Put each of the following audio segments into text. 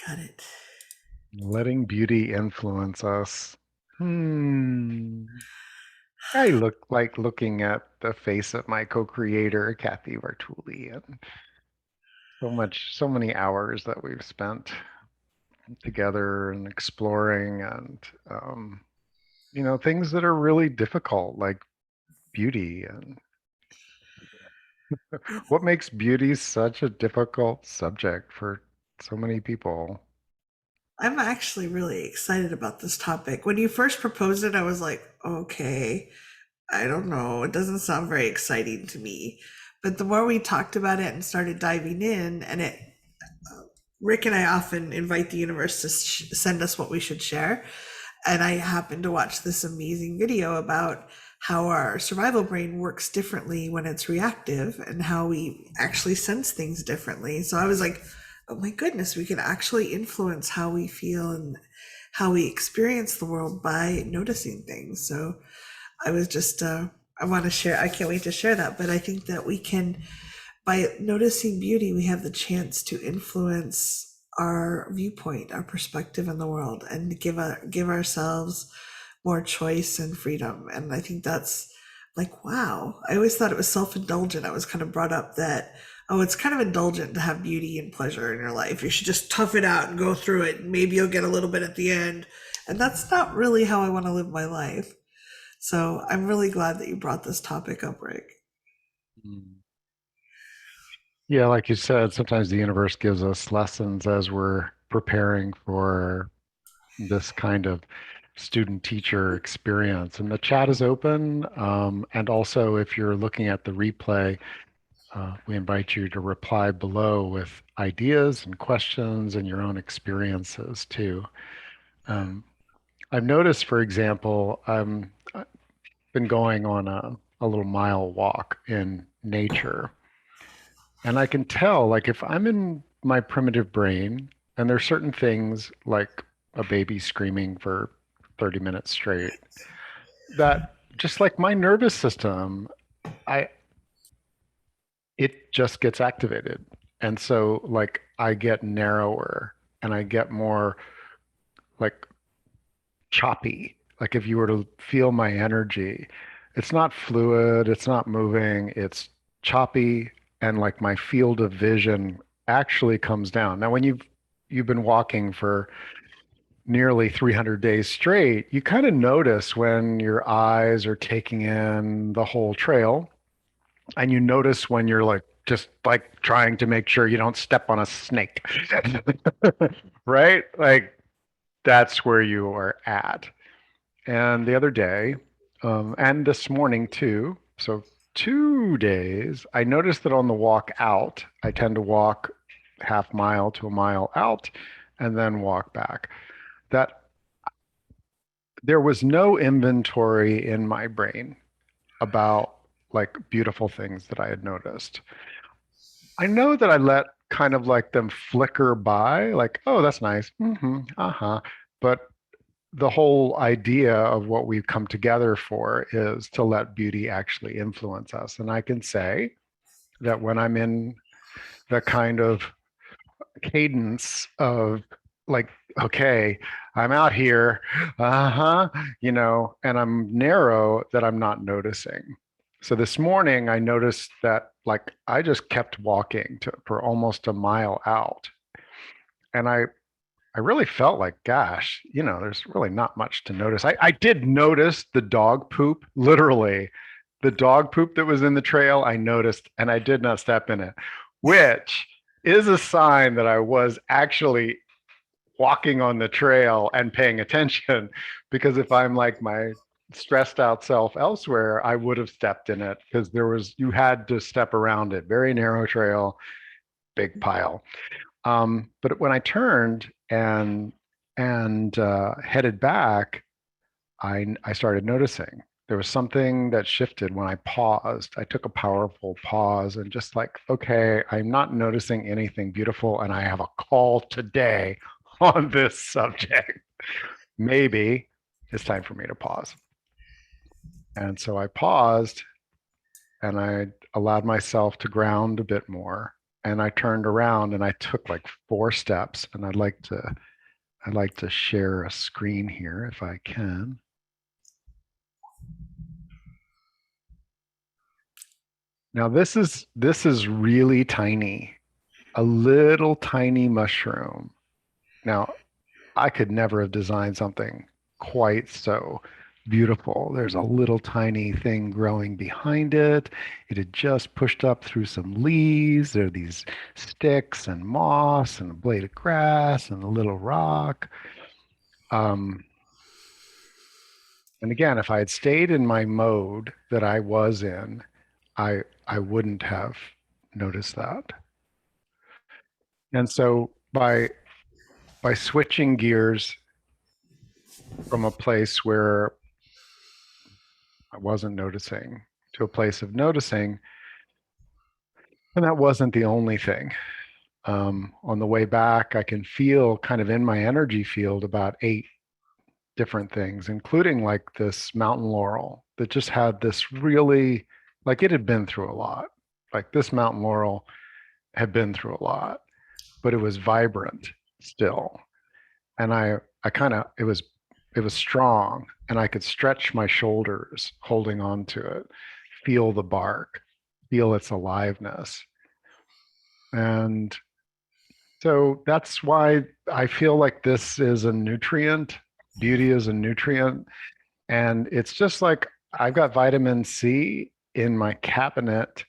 Got it. Letting beauty influence us. Hmm. I looking at the face of my co-creator, Kathy Vartuli, and so many hours that we've spent together and exploring and things that are really difficult, like beauty. And Yeah. what makes beauty such a difficult subject for so many people? I'm actually really excited about this topic. When you first proposed it, I was like, okay, I don't know. It doesn't sound very exciting to me. But the more we talked about it and started diving in, Rick and I often invite the universe to send us what we should share. And I happened to watch this amazing video about how our survival brain works differently when it's reactive and how we actually sense things differently. So I was like, oh my goodness, we can actually influence how we feel and how we experience the world by noticing things. So I was just, I want to share, I can't wait to share that. But I think that we can, by noticing beauty, we have the chance to influence our viewpoint, our perspective in the world, and give ourselves more choice and freedom. And I think that's like, wow. I always thought it was self indulgent. I was kind of brought up that, oh, it's kind of indulgent to have beauty and pleasure in your life. You should just tough it out and go through it. And maybe you'll get a little bit at the end. And that's not really how I want to live my life. So I'm really glad that you brought this topic up, Rick. Mm. Yeah, like you said, sometimes the universe gives us lessons as we're preparing for this kind of student teacher experience. And the chat is open. And also, if you're looking at the replay, we invite you to reply below with ideas and questions and your own experiences too. Um, I've noticed, for example, I've been going on a little mile walk in nature. And I can tell, like, if I'm in my primitive brain and there's certain things like a baby screaming for 30 minutes straight, that just like my nervous system, I it just gets activated. And so like I get narrower and I get more like choppy. Like if you were to feel my energy, it's not fluid, it's not moving, it's choppy, and like my field of vision actually comes down. Now, when you've been walking for nearly 300 days straight, you kind of notice when your eyes are taking in the whole trail, and you notice when you're like just like trying to make sure you don't step on a snake, right? Like that's where you are at. And the other day, and this morning too, so 2 days, I noticed that on the walk out, I tend to walk half mile to a mile out and then walk back. That there was no inventory in my brain about like beautiful things that I had noticed. I know that I let kind of like them flicker by, like, oh, that's nice. Uh-huh. But the whole idea of what we've come together for is to let beauty actually influence us. And I can say that when I'm in the kind of cadence of like, okay, I'm out here, and I'm narrow, that I'm not noticing. So this morning I noticed that like I just kept walking for almost a mile out. And I really felt like, gosh, there's really not much to notice. I did notice the dog poop, literally. The dog poop that was in the trail, I noticed, and I did not step in it, which is a sign that I was actually walking on the trail and paying attention. Because if I'm like my stressed out self elsewhere, I would have stepped in it because you had to step around it. Very narrow trail, big pile. But when I turned and headed back, I started noticing there was something that shifted when I paused. I took a powerful pause and just like, okay, I'm not noticing anything beautiful, and I have a call today on this subject. Maybe it's time for me to pause. And so I paused and I allowed myself to ground a bit more. and I turned around and I took like 4 steps, and I'd like to share a screen here if I can. Now this is really tiny, a little tiny mushroom. Now I could never have designed something quite so beautiful. There's a little tiny thing growing behind it. It had just pushed up through some leaves. There are these sticks and moss and a blade of grass and a little rock. Um, and again, if I had stayed in my mode that I was in, I wouldn't have noticed that. And so by switching gears from a place where I wasn't noticing to a place of noticing. And that wasn't the only thing. On the way back, I can feel kind of in my energy field about 8 different things, including like this mountain laurel that just had this really, like it had been through a lot. Like this mountain laurel had been through a lot, but it was vibrant still. And I kind of, it was strong and I could stretch my shoulders holding on to it, feel the bark, feel its aliveness. And so that's why I feel like this is a nutrient. Beauty is a nutrient. And it's just like I've got vitamin C in my cabinet.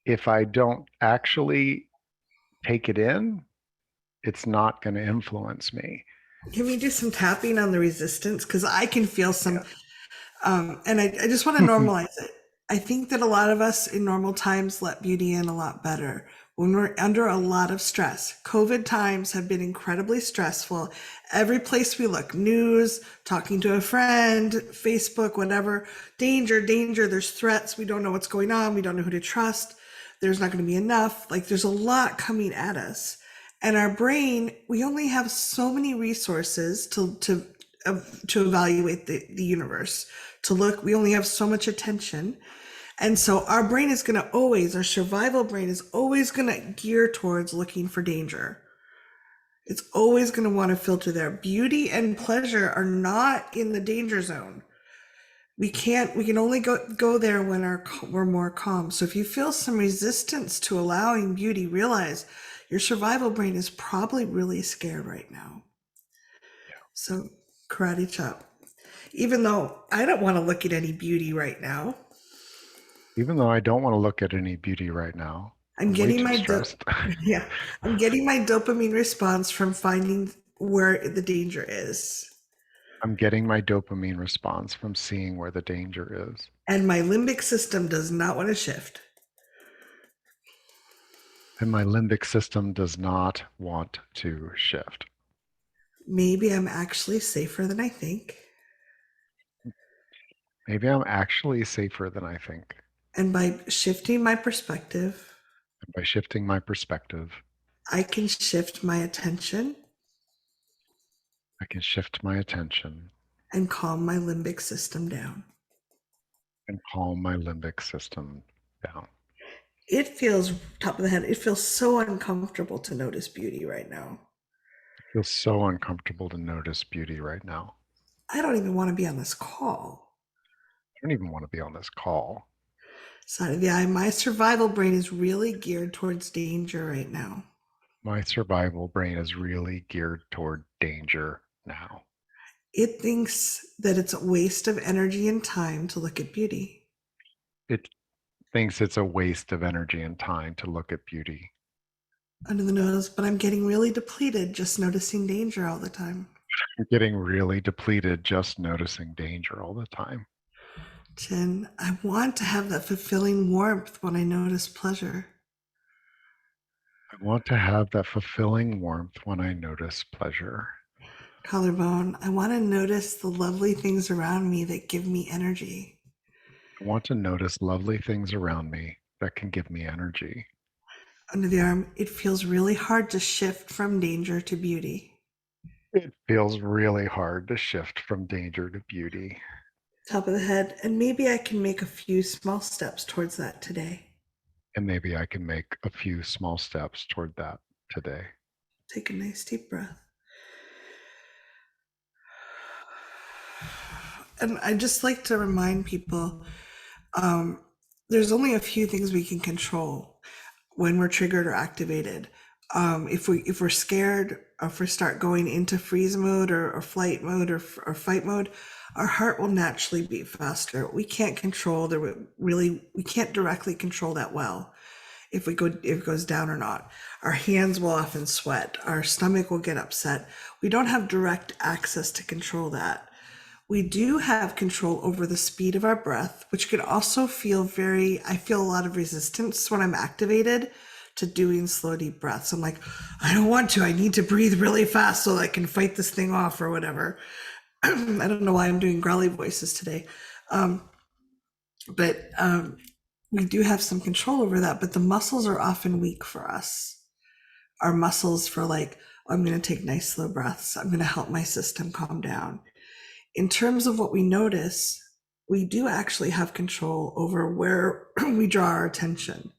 If I don't actually take it in, it's not going to influence me. Can we do some tapping on the resistance? Because I can feel some, and I just want to Yeah. normalize it. I think that a lot of us in normal times let beauty in a lot better when we're under a lot of stress. COVID times have been incredibly stressful. Every place we look, news, talking to a friend, Facebook, whatever, danger, danger, there's threats. We don't know what's going on. We don't know who to trust. There's not going to be enough. Like there's a lot coming at us. And our brain, we only have so many resources to evaluate the universe, to look. We only have so much attention. And so our brain is going to always, our survival brain is always going to gear towards looking for danger. It's always going to want to filter there. Beauty and pleasure are not in the danger zone. We can only go there when we're more calm. So if you feel some resistance to allowing beauty, realize your survival brain is probably really scared right now. So karate chop. Even though I don't want to look at any beauty right now, Even though I don't want to look at any beauty right now, I'm I'm way getting too my stressed. yeah, I'm getting my dopamine response from finding where the danger is. I'm getting my dopamine response from seeing where the danger is. And my limbic system does not want to shift. And my limbic system does not want to shift. Maybe I'm actually safer than I think. Maybe I'm actually safer than I think. And by shifting my perspective, And by shifting my perspective, I can shift my attention I can shift my attention and calm my limbic system down. and calm my limbic system down. It feels, top of the head, it feels so uncomfortable to notice beauty right now. It feels so uncomfortable to notice beauty right now. I don't even want to be on this call. I don't even want to be on this call. Side of the eye, my survival brain is really geared towards danger right now. My survival brain is really geared toward danger now. It thinks that it's a waste of energy and time to look at beauty. It thinks it's a waste of energy and time to look at beauty. Under the nose, but I'm getting really depleted just noticing danger all the time. I'm getting really depleted just noticing danger all the time. Chin, I want to have that fulfilling warmth when I notice pleasure. I want to have that fulfilling warmth when I notice pleasure. Collarbone, I want to notice the lovely things around me that give me energy. I want to notice lovely things around me that can give me energy. Under the arm, it feels really hard to shift from danger to beauty. It feels really hard to shift from danger to beauty. Top of the head, and maybe I can make a few small steps towards that today. And maybe I can make a few small steps toward that today. Take a nice deep breath. And I just like to remind people um, there's only a few things we can control when we're triggered or activated. If we're scared, or if we start going into freeze mode or flight mode or fight mode, our heart will naturally beat faster. We can't control we can't directly control that well. If it goes down or not, our hands will often sweat. Our stomach will get upset. We don't have direct access to control that. We do have control over the speed of our breath, which can also I feel a lot of resistance when I'm activated to doing slow, deep breaths. I'm like, I don't want to. I need to breathe really fast so I can fight this thing off or whatever. I don't know why I'm doing growly voices today. Um, but we do have some control over that, but the muscles are often weak for us. Our muscles for like, I'm going to take nice slow breaths. I'm going to help my system calm down. In terms of what we notice, we do actually have control over where we draw our attention.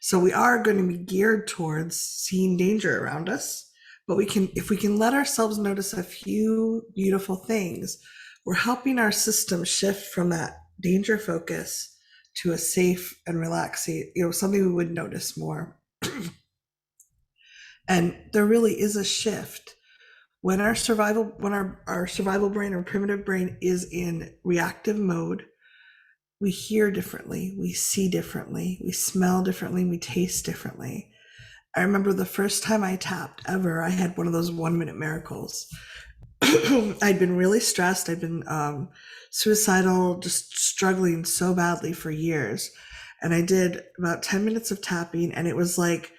So we are going to be geared towards seeing danger around us, but if we can let ourselves notice a few beautiful things, we're helping our system shift from that danger focus to a safe and relaxing, something we would notice more. And there really is a shift when our survival brain or primitive brain is in reactive mode. We hear differently, we see differently, we smell differently, we taste differently. I remember the first time I tapped ever, I had one of those 1 minute miracles. I'd been really stressed. I'd been suicidal, just struggling so badly for years. And I did about 10 minutes of tapping, and it was like,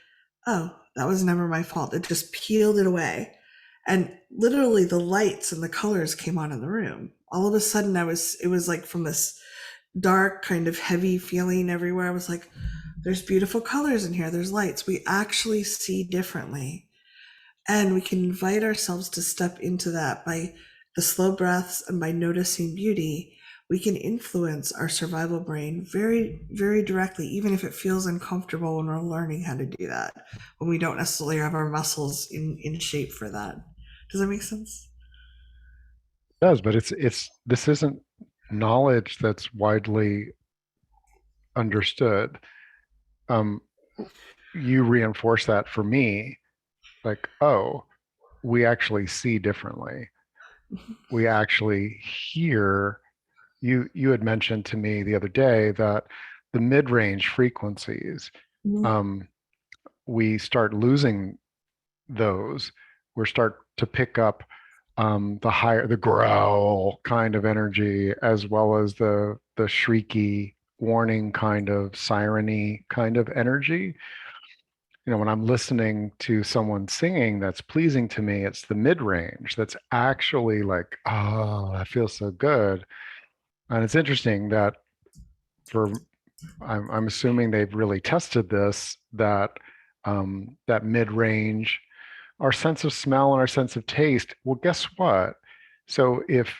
oh, that was never my fault. It just peeled it away. And literally, the lights and the colors came on in the room. All of a sudden, it was like from this dark, kind of heavy feeling everywhere. I was like, there's beautiful colors in here, there's lights. We actually see differently. And we can invite ourselves to step into that by the slow breaths and by noticing beauty. We can influence our survival brain very, very directly, even if it feels uncomfortable when we're learning how to do that, when we don't necessarily have our muscles in shape for that. Does that make sense? It does, but this isn't knowledge that's widely understood. Um, you reinforce that for me, like, oh, we actually see differently. We actually hear. You had mentioned to me the other day that the mid-range frequencies, Mhm. um, we start losing those. We start to pick up the growl kind of energy, as well as the shrieky warning kind of siren-y kind of energy. When I'm listening to someone singing that's pleasing to me, it's the mid-range that's actually like, oh, that feels so good. And it's interesting that for I'm assuming they've really tested this, that that mid-range, our sense of smell and our sense of taste. Well, guess what? So if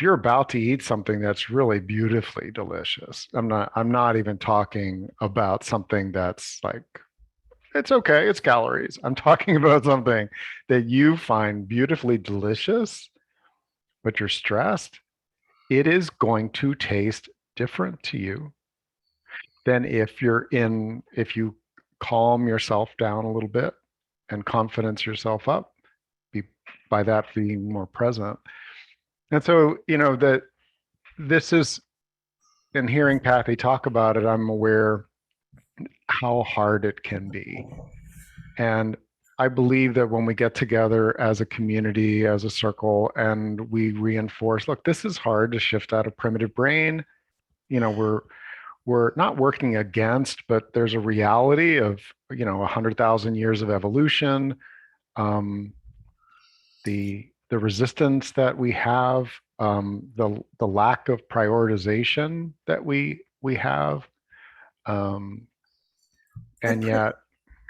you're about to eat something that's really beautifully delicious, I'm not even talking about something that's like, it's okay, it's calories. I'm talking about something that you find beautifully delicious, but you're stressed. It is going to taste different to you than if you calm yourself down a little bit and confidence yourself up, be, by that being more present. And so, that this is, in hearing Patty talk about it, I'm aware how hard it can be. And I believe that when we get together as a community, as a circle, and we reinforce, look, this is hard to shift out of primitive brain. We're not working against, but there's a reality of 100,000 years of evolution, um, the resistance that we have, the lack of prioritization that we have, um, I and per- yet,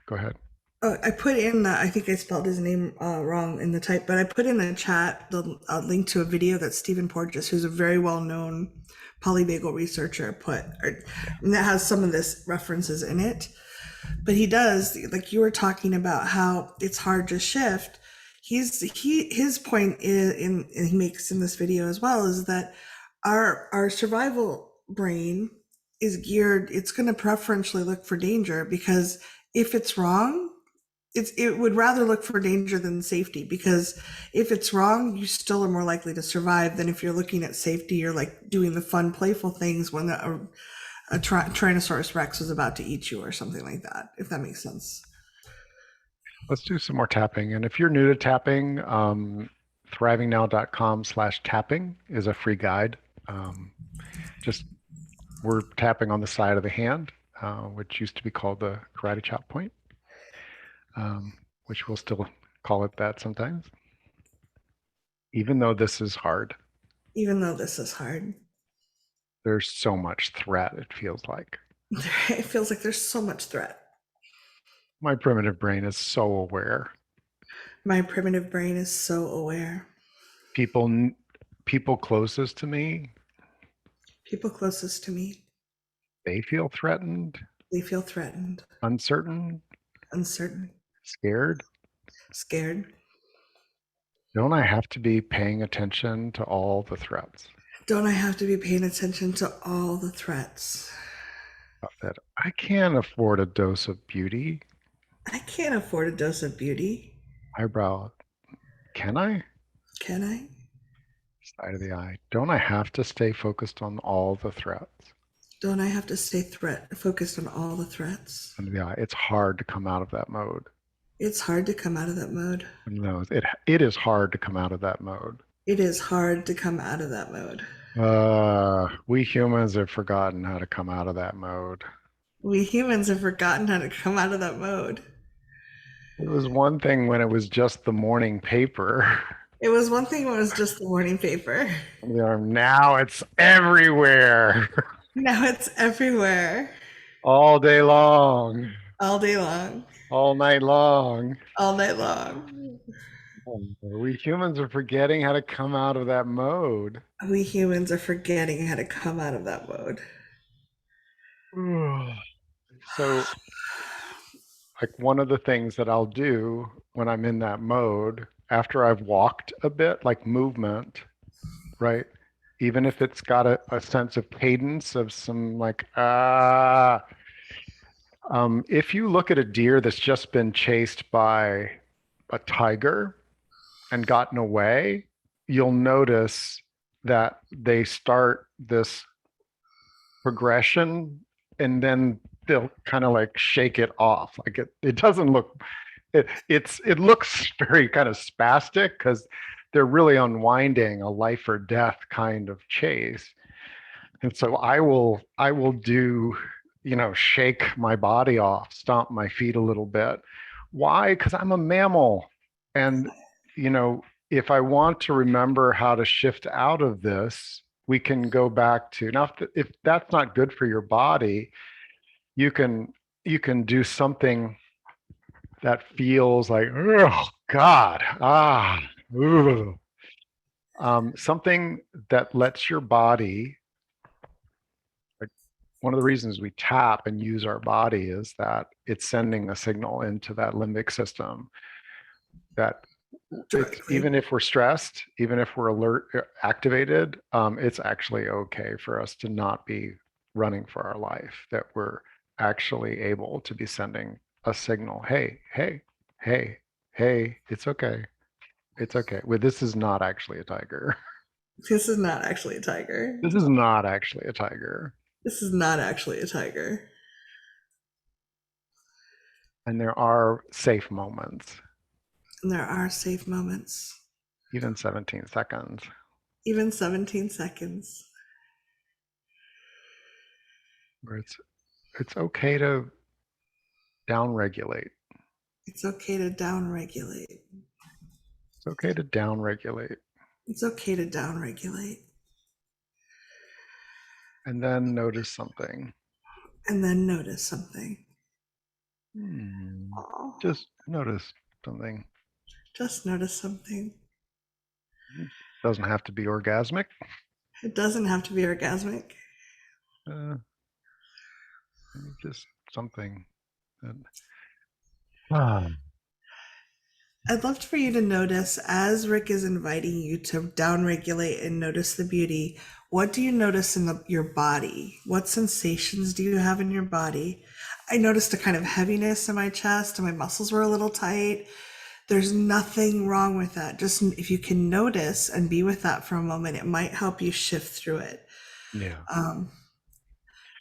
go ahead. I put in, I think I spelled his name wrong in the type, but I put in the chat the link to a video that Stephen Porges, who's a very well known polyvagal researcher, and that has some of this references in it. But he does, like you were talking about how it's hard to shift. His point is, and he makes in this video as well, is that our survival brain is geared, it's going to preferentially look for danger, because if it's wrong, it would rather look for danger than safety, because if it's wrong, you still are more likely to survive than if you're looking at safety. You're like doing the fun, playful things when a Tyrannosaurus Rex was about to eat you or something like that, if that makes sense. Let's do some more tapping. And if you're new to tapping, thrivingnow.com/tapping is a free guide. Just we're tapping on the side of the hand, which used to be called the karate chop point, which we'll still call it that sometimes, even though this is hard. Even though this is hard, There's so much threat, it feels like. it feels like there's so much threat. My primitive brain is so aware. My primitive brain is so aware. People closest to me, People closest to me, they feel threatened, they feel threatened, uncertain, uncertain, scared. scared. Don't I have to be paying attention to all the threats? Don't I have to be paying attention to all the threats? That I can't afford a dose of beauty. I can't afford a dose of beauty. Eyebrow, can I? Can I? Side of the eye. Don't I have to stay focused on all the threats? Don't I have to stay focused on all the threats? Under the eye. It's hard to come out of that mode. It's hard to come out of that mode. No, it is hard to come out of that mode. It is hard to come out of that mode. We humans have forgotten how to come out of that mode. We humans have forgotten how to come out of that mode. It was one thing when it was just the morning paper. It was one thing when it was just the morning paper. Now it's everywhere. Now it's everywhere. All day long. All day long. All night long. All night long. We humans are forgetting how to come out of that mode. We humans are forgetting how to come out of that mode. So, like, one of the things that I'll do when I'm in that mode, after I've walked a bit, like movement, right? Even if it's got a sense of cadence of some like, if you look at a deer that's just been chased by a tiger and gotten away, you'll notice that they start this progression and then they'll kind of like shake it off. Like it doesn't look, it looks very kind of spastic because they're really unwinding a life or death kind of chase. And so I will do, shake my body off, stomp my feet a little bit. Why? Because I'm a mammal. And, if I want to remember how to shift out of this, we can go back to, now if that's not good for your body, you can do something that feels like, oh God, something that lets your body, like one of the reasons we tap and use our body is that it's sending a signal into that limbic system that even if we're stressed, even if we're alert, activated, it's actually okay for us to not be running for our life, that we're actually able to be sending a signal. Hey, it's okay. It's okay. Well, this is not actually a tiger. This is not actually a tiger. This is not actually a tiger. This is not actually a tiger. And there are safe moments. And there are safe moments. Even 17 seconds. Even 17 seconds. Where it's okay to downregulate. It's okay to downregulate. It's okay to downregulate. It's okay to downregulate. And then notice something. And then notice something. Hmm. Oh, Just notice something. just notice something. Doesn't have to be orgasmic. It doesn't have to be orgasmic. Uh, just something. That, ah, I'd love for you to notice as Rick is inviting you to downregulate and notice the beauty. What do you notice in your body? What sensations do you have in your body? I noticed a kind of heaviness in my chest and my muscles were a little tight. There's nothing wrong with that. Just if you can notice and be with that for a moment, it might help you shift through it. yeah. Um,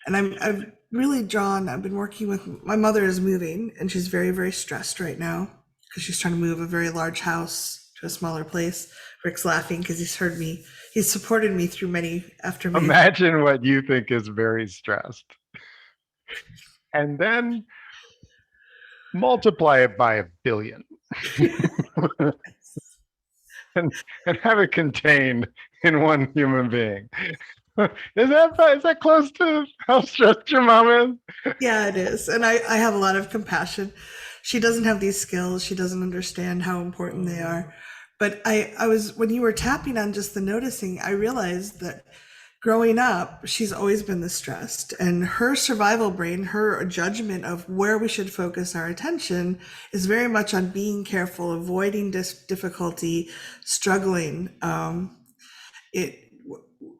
and I've really drawn. I've been working with my mother is moving, and she's very very stressed right now because she's trying to move a very large house to a smaller place. Rick's laughing because he's heard me. He's supported me through many after many. Imagine what you think is very stressed, and then multiply it by 1 billion, and and have it contained in one human being. Is that close to how stressed your mom is? Yeah, it is. And I have a lot of compassion. She doesn't have these skills. She doesn't understand how important they are. But I was, when you were tapping on just the noticing, I realized that growing up, she's always been this stressed. And her survival brain, her judgment of where we should focus our attention is very much on being careful, avoiding difficulty, struggling. It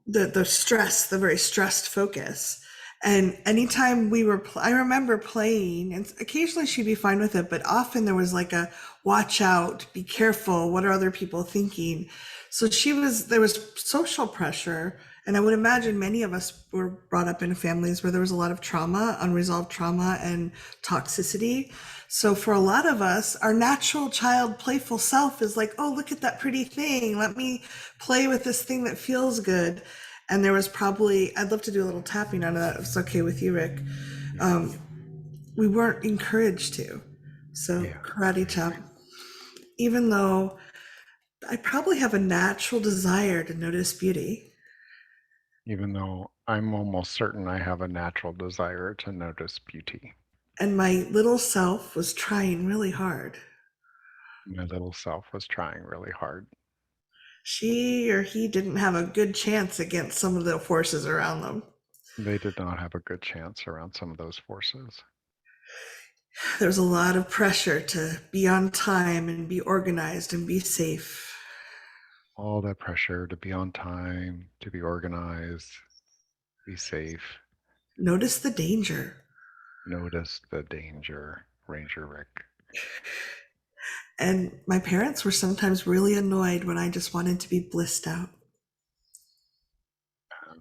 the stress, the very stressed focus. And anytime I remember playing, and occasionally she'd be fine with it, but often there was like a watch out, be careful, what are other people thinking? So there was social pressure. And I would imagine many of us were brought up in families where there was a lot of trauma, unresolved trauma, and toxicity. So for a lot of us, our natural child playful self is like, oh, look at that pretty thing. Let me play with this thing that feels good. And there was probably, I'd love to do a little tapping on that if it's okay with you, Rick. Um, we weren't encouraged to. So Yeah. karate chop, even though I probably have a natural desire to notice beauty, Even though I'm almost certain I have a natural desire to notice beauty. and my little self was trying really hard. My little self was trying really hard. She or he didn't have a good chance against some of the forces around them. They did not have a good chance around some of those forces. There was a lot of pressure to be on time and be organized and be safe. All that pressure to be on time, to be organized, be safe. Notice the danger. Notice the danger, Ranger Rick. And my parents were sometimes really annoyed when I just wanted to be blissed out.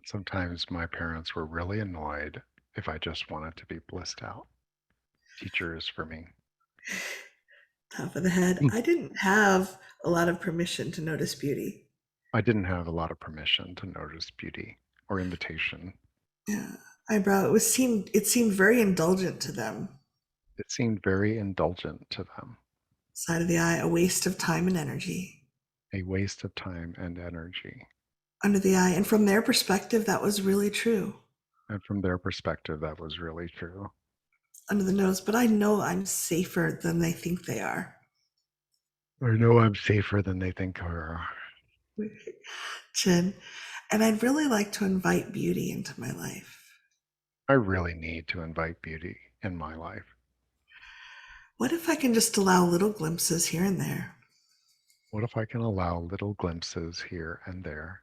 Sometimes my parents were really annoyed if I just wanted to be blissed out. Teachers for me. Top of the head. I didn't have a lot of permission to notice beauty. I didn't have a lot of permission to notice beauty or invitation. Yeah. Eyebrow. It seemed very indulgent to them. It seemed very indulgent to them, Side of the eye, a waste of time and energy. a waste of time and energy. Under the eye. And from their perspective, that was really true. And from their perspective, that was really true. Under the nose, but I know I'm safer than they think they are. I know I'm safer than they think I are. Chin. And I'd really like to invite beauty into my life. I really need to invite beauty in my life. What if I can just allow little glimpses here and there? What if I can allow little glimpses here and there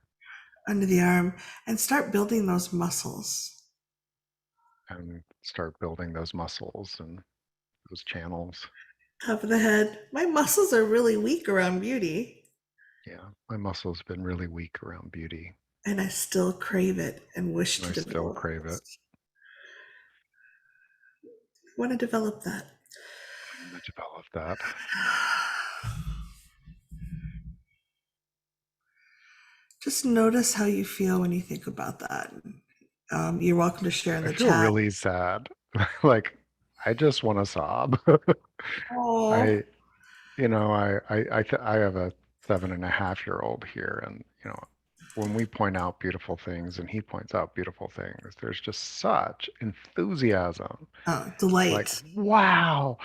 Under the arm and start building those muscles. and start building those muscles and those channels? Top of the head. My muscles are really weak around beauty, Yeah, my muscles have been really weak around beauty, and I still crave it and wish and to I still develop crave it. this. I want to develop that. I want to develop that. Just notice how you feel when you think about that. You're welcome to share in I the feel chat. really sad. Like, I just want to sob. Oh, I, I have a 7.5-year-old here, and when we point out beautiful things and he points out beautiful things, there's just such enthusiasm. Like, Delight. wow,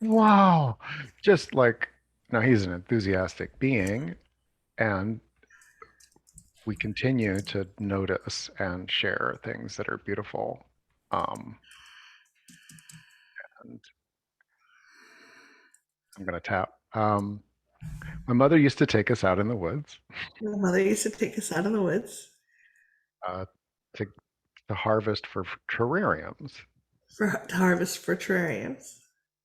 wow. Just like, now he's an enthusiastic being, and we continue to notice and share things that are beautiful. Um, and I'm going to tap. My mother used to take us out in the woods My mother used to take us out in the woods uh, to, to harvest for terrariums. for to harvest for terrariums.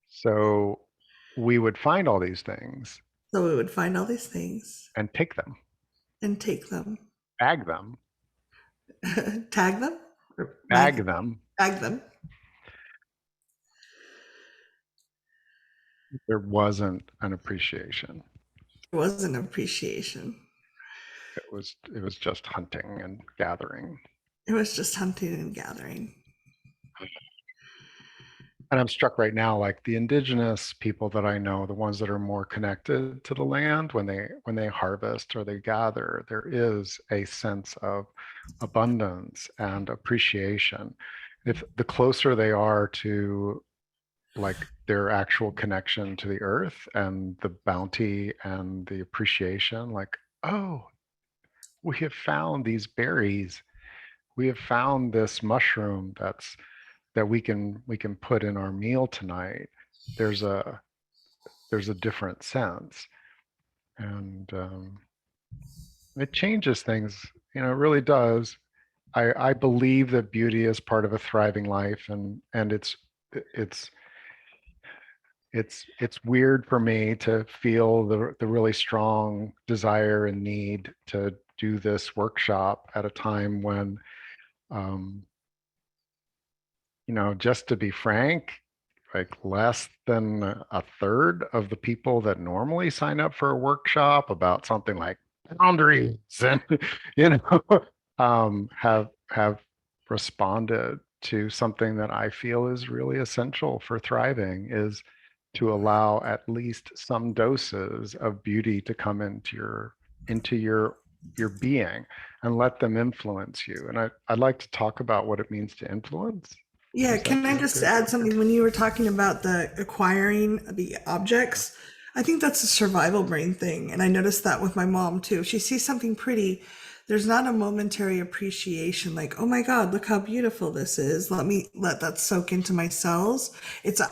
So we would find all these things So we would find all these things and pick them, and take them, bag them, tag them, or bag them. bag them. There wasn't an appreciation. It was an appreciation. It was just hunting and gathering. It was just hunting and gathering. And I'm struck right now, like the indigenous people that I know, the ones that are more connected to the land, when they harvest or they gather, there is a sense of abundance and appreciation. If the closer they are to like their actual connection to the earth and the bounty and the appreciation, like, oh, we have found these berries. We have found this mushroom that we can put in our meal tonight. There's a there's a different sense, and it changes things. It really does. I believe that beauty is part of a thriving life, and it's it's weird for me to feel the really strong desire and need to do this workshop at a time when um, just to be frank, like less than a third of the people that normally sign up for a workshop about something like boundaries and have responded to something that I feel is really essential for thriving, is to allow at least some doses of beauty to come into your being and let them influence you. And I'd like to talk about what it means to influence. Yeah, Does that can I sound just good? add something? When you were talking about the acquiring the objects, I think that's a survival brain thing. And I noticed that with my mom too. If she sees something pretty, there's not a momentary appreciation like, oh my God, look how beautiful this is. Let me let that soak into my cells.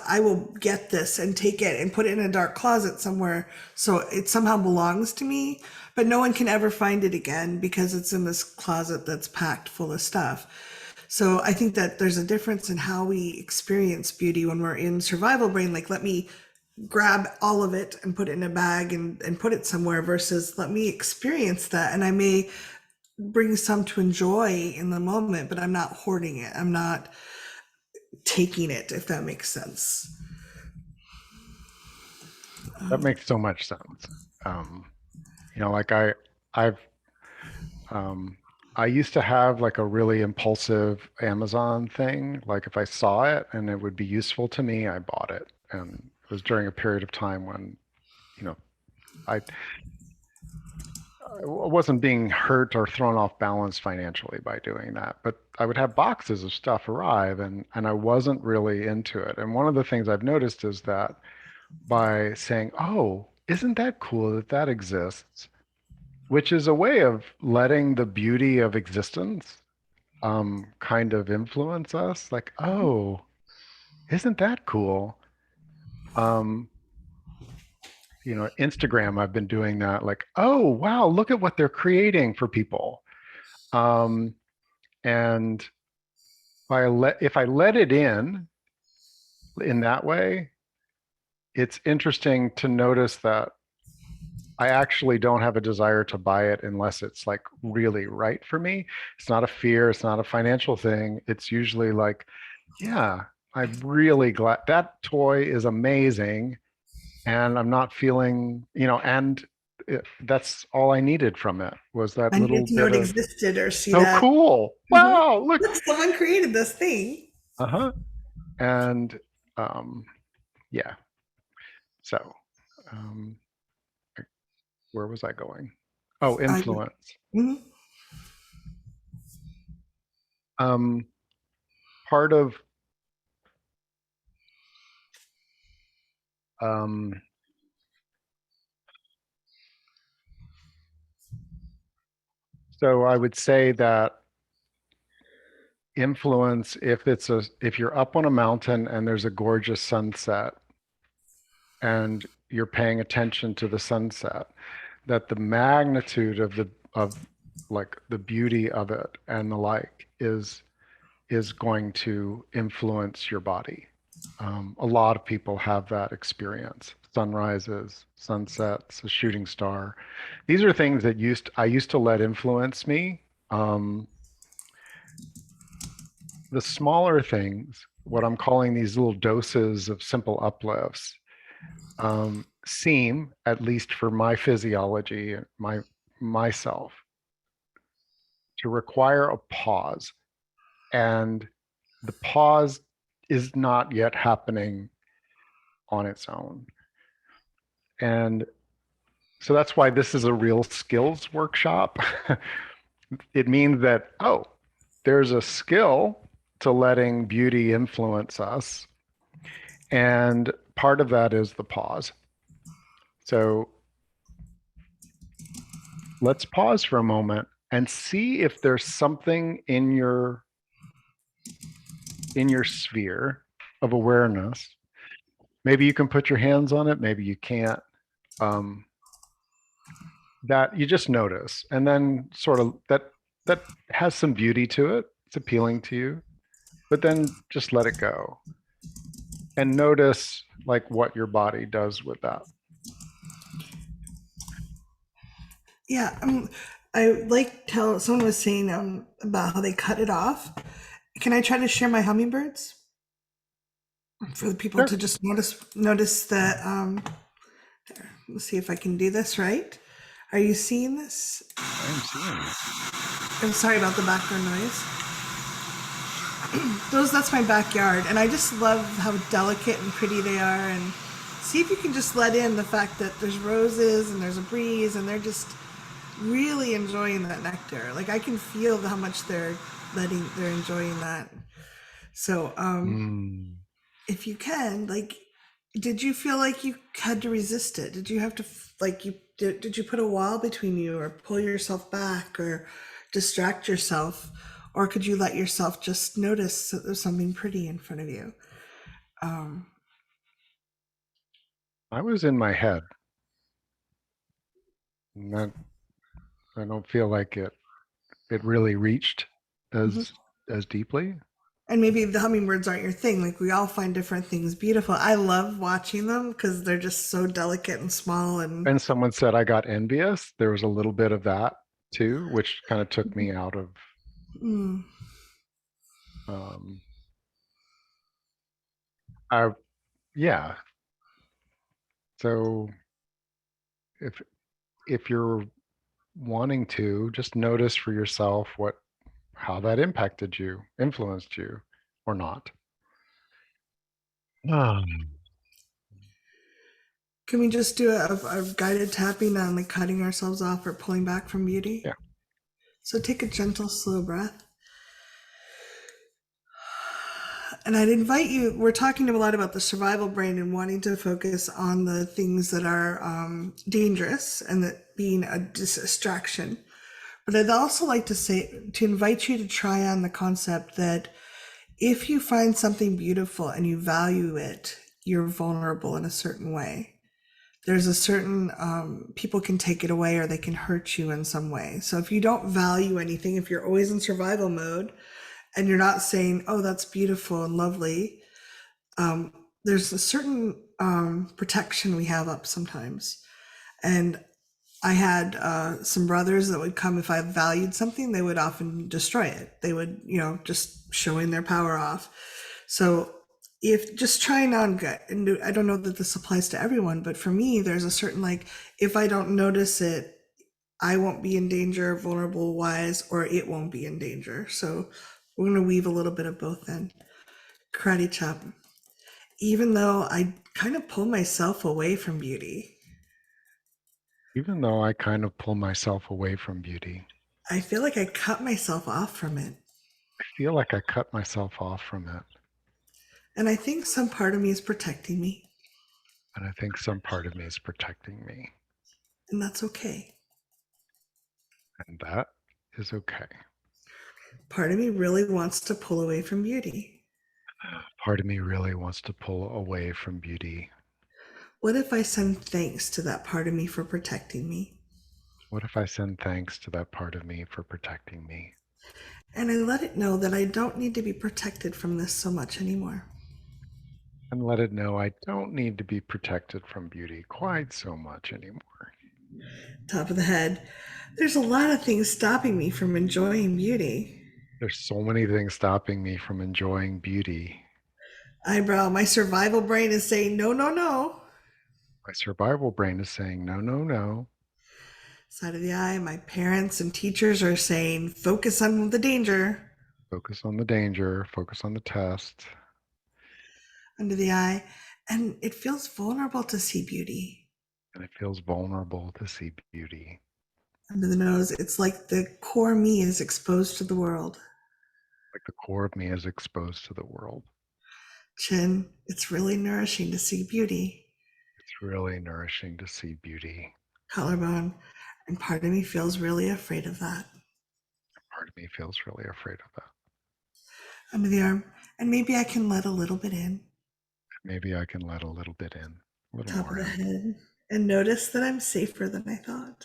I will get this and take it and put it in a dark closet somewhere so it somehow belongs to me, but no one can ever find it again because it's in this closet that's packed full of stuff. So I think that there's a difference in how we experience beauty when we're in survival brain. Like, let me grab all of it and put it in a bag and put it somewhere versus let me experience that. And I may bring some to enjoy in the moment, but I'm not hoarding it. I'm not taking it, if that makes sense. That makes so much sense. Um, like I've um, I used to have like a really impulsive Amazon thing. Like if I saw it and it would be useful to me, I bought it. And it was during a period of time when, you know, I I wasn't being hurt or thrown off balance financially by doing that, but I would have boxes of stuff arrive and I wasn't really into it. And one of the things I've noticed is that by saying, "Oh, isn't that cool that that exists?" which is a way of letting the beauty of existence kind of influence us. Like, "Oh, isn't that cool?" Um, Instagram, I've been doing that. Like, "Oh, wow, look at what they're creating for people." Um, And if I let it in that way, it's interesting to notice that I actually don't have a desire to buy it unless it's like really right for me. It's not a fear, it's not a financial thing. It's usually like, yeah, I'm really glad that toy is amazing and I'm not feeling, that's all I needed from it was that I needed little to know bit it of, existed or see so that. cool. Mhm. Wow, look. Look, someone created this thing. Uh-huh. And um, yeah, so um, where was I going? Oh, I, influence. mhm. Um, Part of um, so I would say that influence, if you're up on a mountain and there's a gorgeous sunset and you're paying attention to the sunset, that the magnitude of like the beauty of it and the like is going to influence your body. A lot of people have that experience. Sunrises, sunsets, a shooting star. These are things that I used to let influence me. Um, the smaller things, what I'm calling these little doses of simple uplifts, seem, at least for my physiology, myself, to require a pause. And the pause is not yet happening on its own. And so that's why this is a real skills workshop. It means that, oh, there's a skill to letting beauty influence us. And part of that is the pause. So let's pause for a moment and see if there's something in your sphere of awareness. Maybe you can put your hands on it, maybe you can't. Um, that you just notice, and then sort of that has some beauty to it. It's appealing to you, but then just let it go and notice like what your body does with that. Yeah, I like how someone was saying about how they cut it off. Can I try to share my hummingbirds for the people Sure. to just notice that? There, let's see if I can do this right. Are you seeing this? I am seeing it. I'm sorry about the background noise. Those That's my backyard, and I just love how delicate and pretty they are. And see if you can just let in the fact that there's roses and there's a breeze, and they're just really enjoying that nectar. Like I can feel how much they're enjoying that. So Mm. if you can, like, did you feel like you had to resist it? Did you have to like did you put a wall between you or pull yourself back or distract yourself? Or could you let yourself just notice that there's something pretty in front of you? Um, I was in my head, and that I don't feel like it really reached mhm. as deeply. And maybe the hummingbirds aren't your thing. Like we all find different things beautiful. I love watching them because they're just so delicate and small. And And someone said I got envious. There was a little bit of that too, which kind of took me out of mm, um I yeah. So if you're wanting to, just notice for yourself how that impacted you, influenced you, or not. Um, can we just do a guided tapping on like cutting ourselves off or pulling back from beauty? yeah. So take a gentle, slow breath. And I'd invite you, we're talking a lot about the survival brain and wanting to focus on the things that are dangerous and that being a distraction. But I'd also like to say, to invite you to try on the concept that if you find something beautiful and you value it, you're vulnerable in a certain way. There's a certain, people can take it away or they can hurt you in some way. So if you don't value anything, if you're always in survival mode and you're not saying, oh, that's beautiful and lovely, there's a certain protection we have up sometimes. And I had some brothers that would come if I valued something, they would often destroy it. They would, just showing their power off. So if just trying on, and I don't know that this applies to everyone, but for me, there's a certain like, if I don't notice it, I won't be in danger, vulnerable wise, or it won't be in danger. So we're going to weave a little bit of both in. Karate chop. Even though I kind of pull myself away from beauty, Even though I kind of pull myself away from beauty, I feel like I cut myself off from it. I feel like I cut myself off from it. And I think some part of me is protecting me, And I think some part of me is protecting me. and that's okay. And that is okay. Part of me really wants to pull away from beauty. Part of me really wants to pull away from beauty. What if I send thanks to that part of me for protecting me? What if I send thanks to that part of me for protecting me? And I let it know that I don't need to be protected from this so much anymore. And let it know I don't need to be protected from beauty quite so much anymore. Top of the head. There's a lot of things stopping me from enjoying beauty. There's so many things stopping me from enjoying beauty. Eyebrow, my survival brain is saying, no, no, no. My survival brain is saying, no, no, no. Side of the eye, my parents and teachers are saying, focus on the danger. Focus on the danger, focus on the test. Under the eye, and it feels vulnerable to see beauty. And it feels vulnerable to see beauty. Under the nose, it's like the core me is exposed to the world. Like the core of me is exposed to the world. Chin, it's really nourishing to see beauty. It's really nourishing to see beauty. Collarbone, and part of me feels really afraid of that. Part of me feels really afraid of that. Under the arm, and maybe I can let a little bit in. Maybe I can let a little bit in, a little Top of more the in, head, and notice that I'm safer than I thought.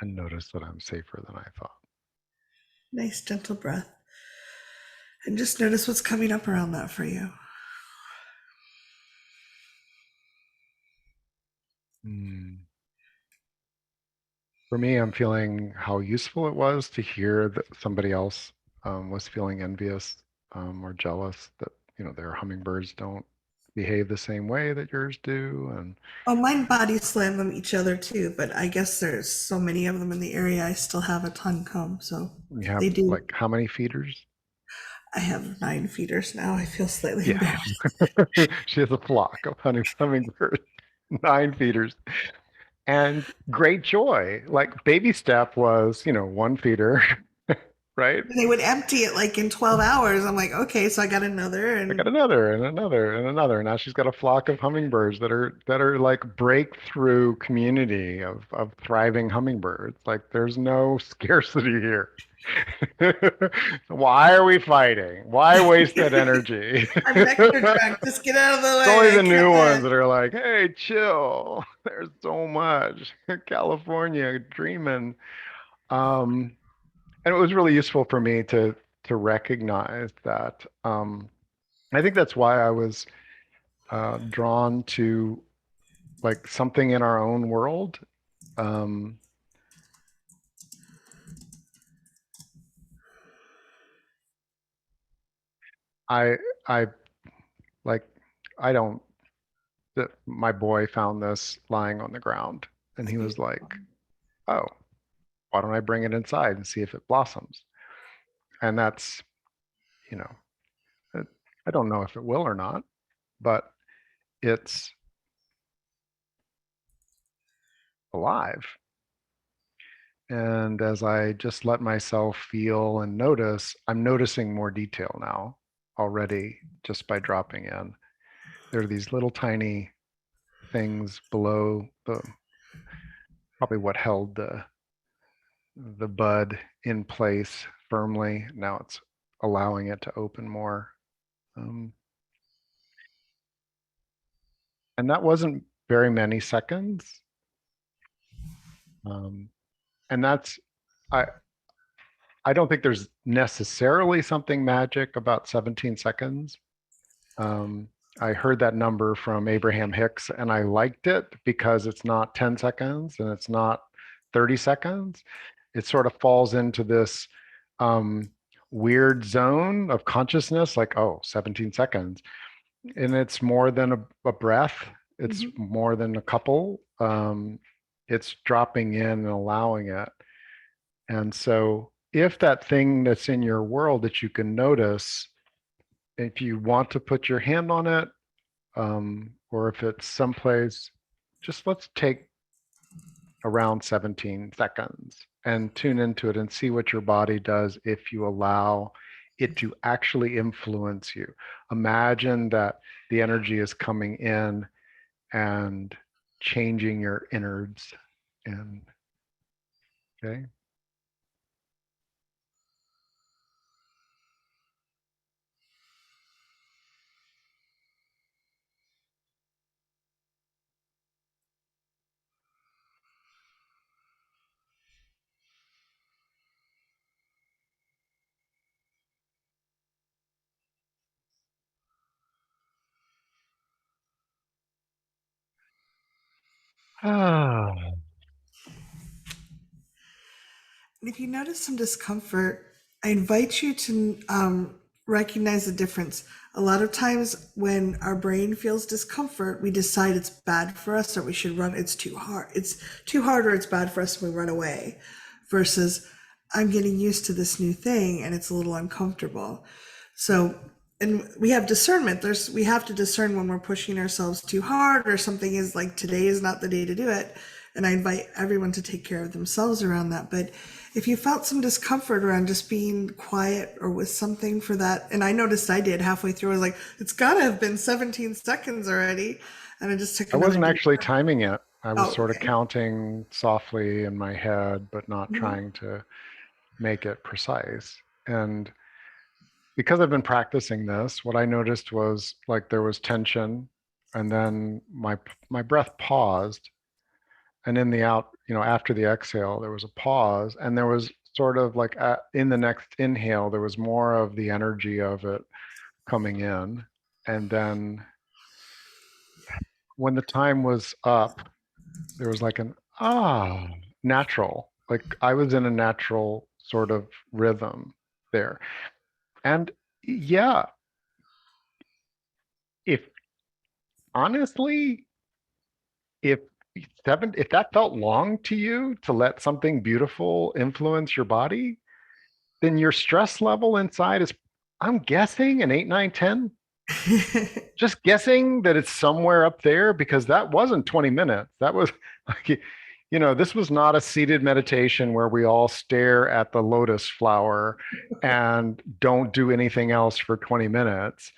and notice that I'm safer than I thought. Nice, gentle breath. And just notice what's coming up around that for you. Mm. For me, I'm feeling how useful it was to hear that somebody else was feeling envious or jealous that, their hummingbirds don't behave the same way that yours do. And Oh, mine body slam them each other too, but I guess there's so many of them in the area. I still have a ton come, so you have they do. like how many feeders? I have 9 feeders now. I feel slightly Yeah. embarrassed. She has a flock of hummingbirds, 9 feeders. And great joy. Like baby step was, 1 feeder, right? And they would empty it like in 12 hours. I'm like, okay, so I got another, I got and another and another and another. Now she's got a flock of hummingbirds that are like breakthrough community of thriving hummingbirds. Like there's no scarcity here. Why are we fighting? Why waste that energy? I'm nectar drunk. Just get out of the It's only way. I the new can't ones let. that are like, hey, chill. There's so much. California dreaming. Um, and it was really useful for me to recognize that. I think that's why I was drawn to like something in our own world. Um, I I like I don't. My boy found this lying on the ground, and he was like, "Oh, why don't I bring it inside and see if it blossoms?" And that's, you know, it, I don't know if it will or not, but it's alive. And as I just let myself feel and notice, I'm noticing more detail now already just by dropping in. There are these little tiny things below the probably what held the bud in place firmly. Now it's allowing it to open more. Um, and that wasn't very many seconds. Um, and that's I I don't think there's necessarily something magic about 17 seconds. Um, I heard that number from Abraham Hicks and I liked it because it's not 10 seconds and it's not 30 seconds. It sort of falls into this um, weird zone of consciousness, like, oh, 17 seconds. And it's more than a breath, it's Mhm. more than a couple. It's dropping in and allowing it. And so, if that thing that's in your world that you can notice, if you want to put your hand on it, or if it's someplace, just let's take around 17 seconds and tune into it and see what your body does if you allow it to actually influence you. Imagine that the energy is coming in and changing your innards. And okay. Ah, And if you notice some discomfort, I invite you to recognize the difference. A lot of times, when our brain feels discomfort, we decide it's bad for us or we should run. It's too hard. It's too hard or it's bad for us and we run away. Versus, I'm getting used to this new thing and it's a little uncomfortable. So, and we have discernment. We have to discern when we're pushing ourselves too hard or something is like today is not the day to do it. And I invite everyone to take care of themselves around that. But if you felt some discomfort around just being quiet or with something for that, and I noticed I did halfway through, I was like, it's gotta have been 17 seconds already. And I just took I another wasn't deep actually breath. timing it. I was Oh, sort of okay. counting softly in my head, but not Mhm. trying to make it precise. And because I've been practicing this, what I noticed was like there was tension, and then my breath paused, and in the out, after the exhale, there was a pause, and there was sort of like in the next inhale, there was more of the energy of it coming in, and then when the time was up, there was like an natural, like I was in a natural sort of rhythm there. And yeah, if honestly, if if that felt long to you to let something beautiful influence your body, then your stress level inside is, I'm guessing, an 8, 9, 10. Just guessing that it's somewhere up there because that wasn't 20 minutes. That was like, this was not a seated meditation where we all stare at the lotus flower and don't do anything else for 20 minutes.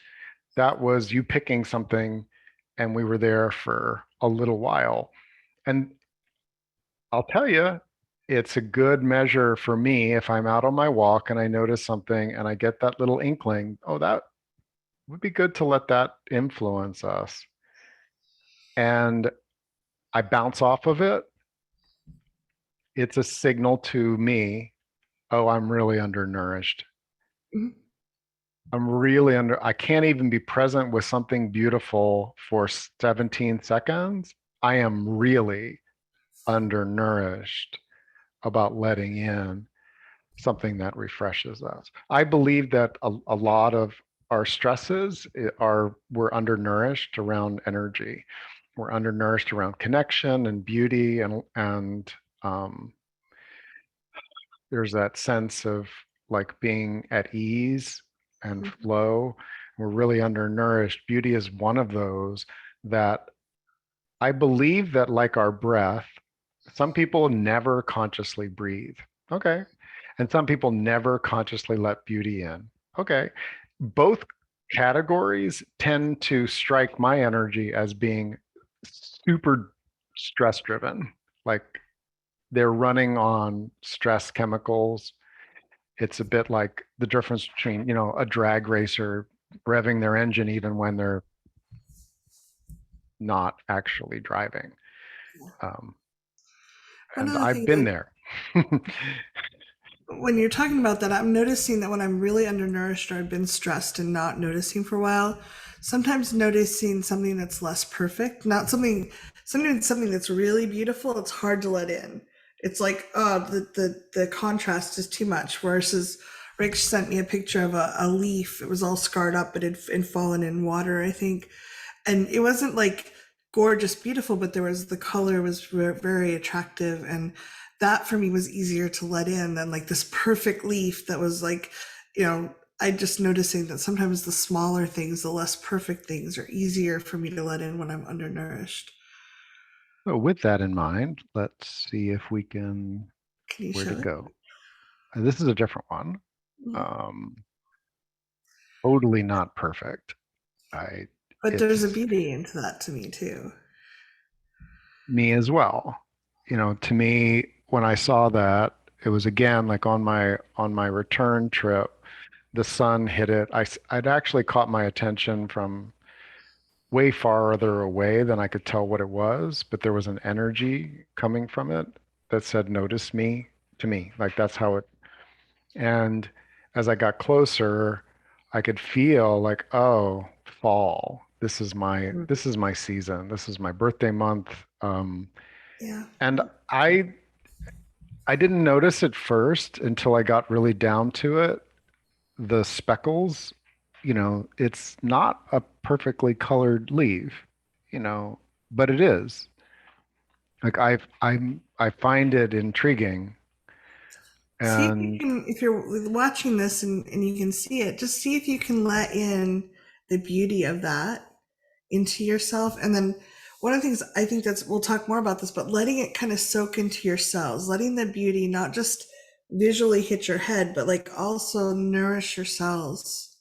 That was you picking something, and we were there for a little while. And I'll tell you, it's a good measure for me if I'm out on my walk and I notice something and I get that little inkling, oh, that would be good to let that influence us. And I bounce off of it. It's a signal to me, oh, I'm really undernourished. I can't even be present with something beautiful for 17 seconds. I am really undernourished about letting in something that refreshes us. I believe that a lot of our stresses we're undernourished around energy. We're undernourished around connection and beauty, and um, there's that sense of like being at ease and flow. We're really undernourished. Beauty is one of those that I believe that, like our breath, some people never consciously breathe. Okay. And some people never consciously let beauty in. Okay. Both categories tend to strike my energy as being super stress driven. Like they're running on stress chemicals. It's a bit like the difference between, a drag racer revving their engine even when they're not actually driving. Um, One and of the I've things been that there. when you're talking about that, I'm noticing that when I'm really undernourished or I've been stressed and not noticing for a while, sometimes noticing something that's less perfect, not something that's really beautiful, it's hard to let in. It's like, oh, the contrast is too much. Versus Rick sent me a picture of a leaf. It was all scarred up, but it had fallen in water, I think. And it wasn't like gorgeous beautiful, but there was the color was very attractive, and that for me was easier to let in than like this perfect leaf that was like, I just noticing that sometimes the smaller things, the less perfect things, are easier for me to let in when I'm undernourished. So with that in mind, let's see if we can, Can you where to show it? go. This is a different one. Mhm. Um, totally not perfect. I, But there's a it's beauty into that to me too. me as well. To me, when I saw that, it was again like on my return trip, the sun hit it. I'd actually caught my attention from way farther away than I could tell what it was, but there was an energy coming from it that said, "Notice me," to me. Like that's how it. And as I got closer, I could feel like, oh, fall. Mm. This is my season. This is my birthday month. Yeah. And I didn't notice it first until I got really down to it. The speckles, it's not a perfectly colored leaf, you know, but it is. Like I find it intriguing. See if you And can, if you're watching this and you can see it, just see if you can let in the beauty of that into yourself. And then one of the things I think we'll talk more about this, but letting it kind of soak into your cells, letting the beauty not just visually hit your head, but like also nourish your cells.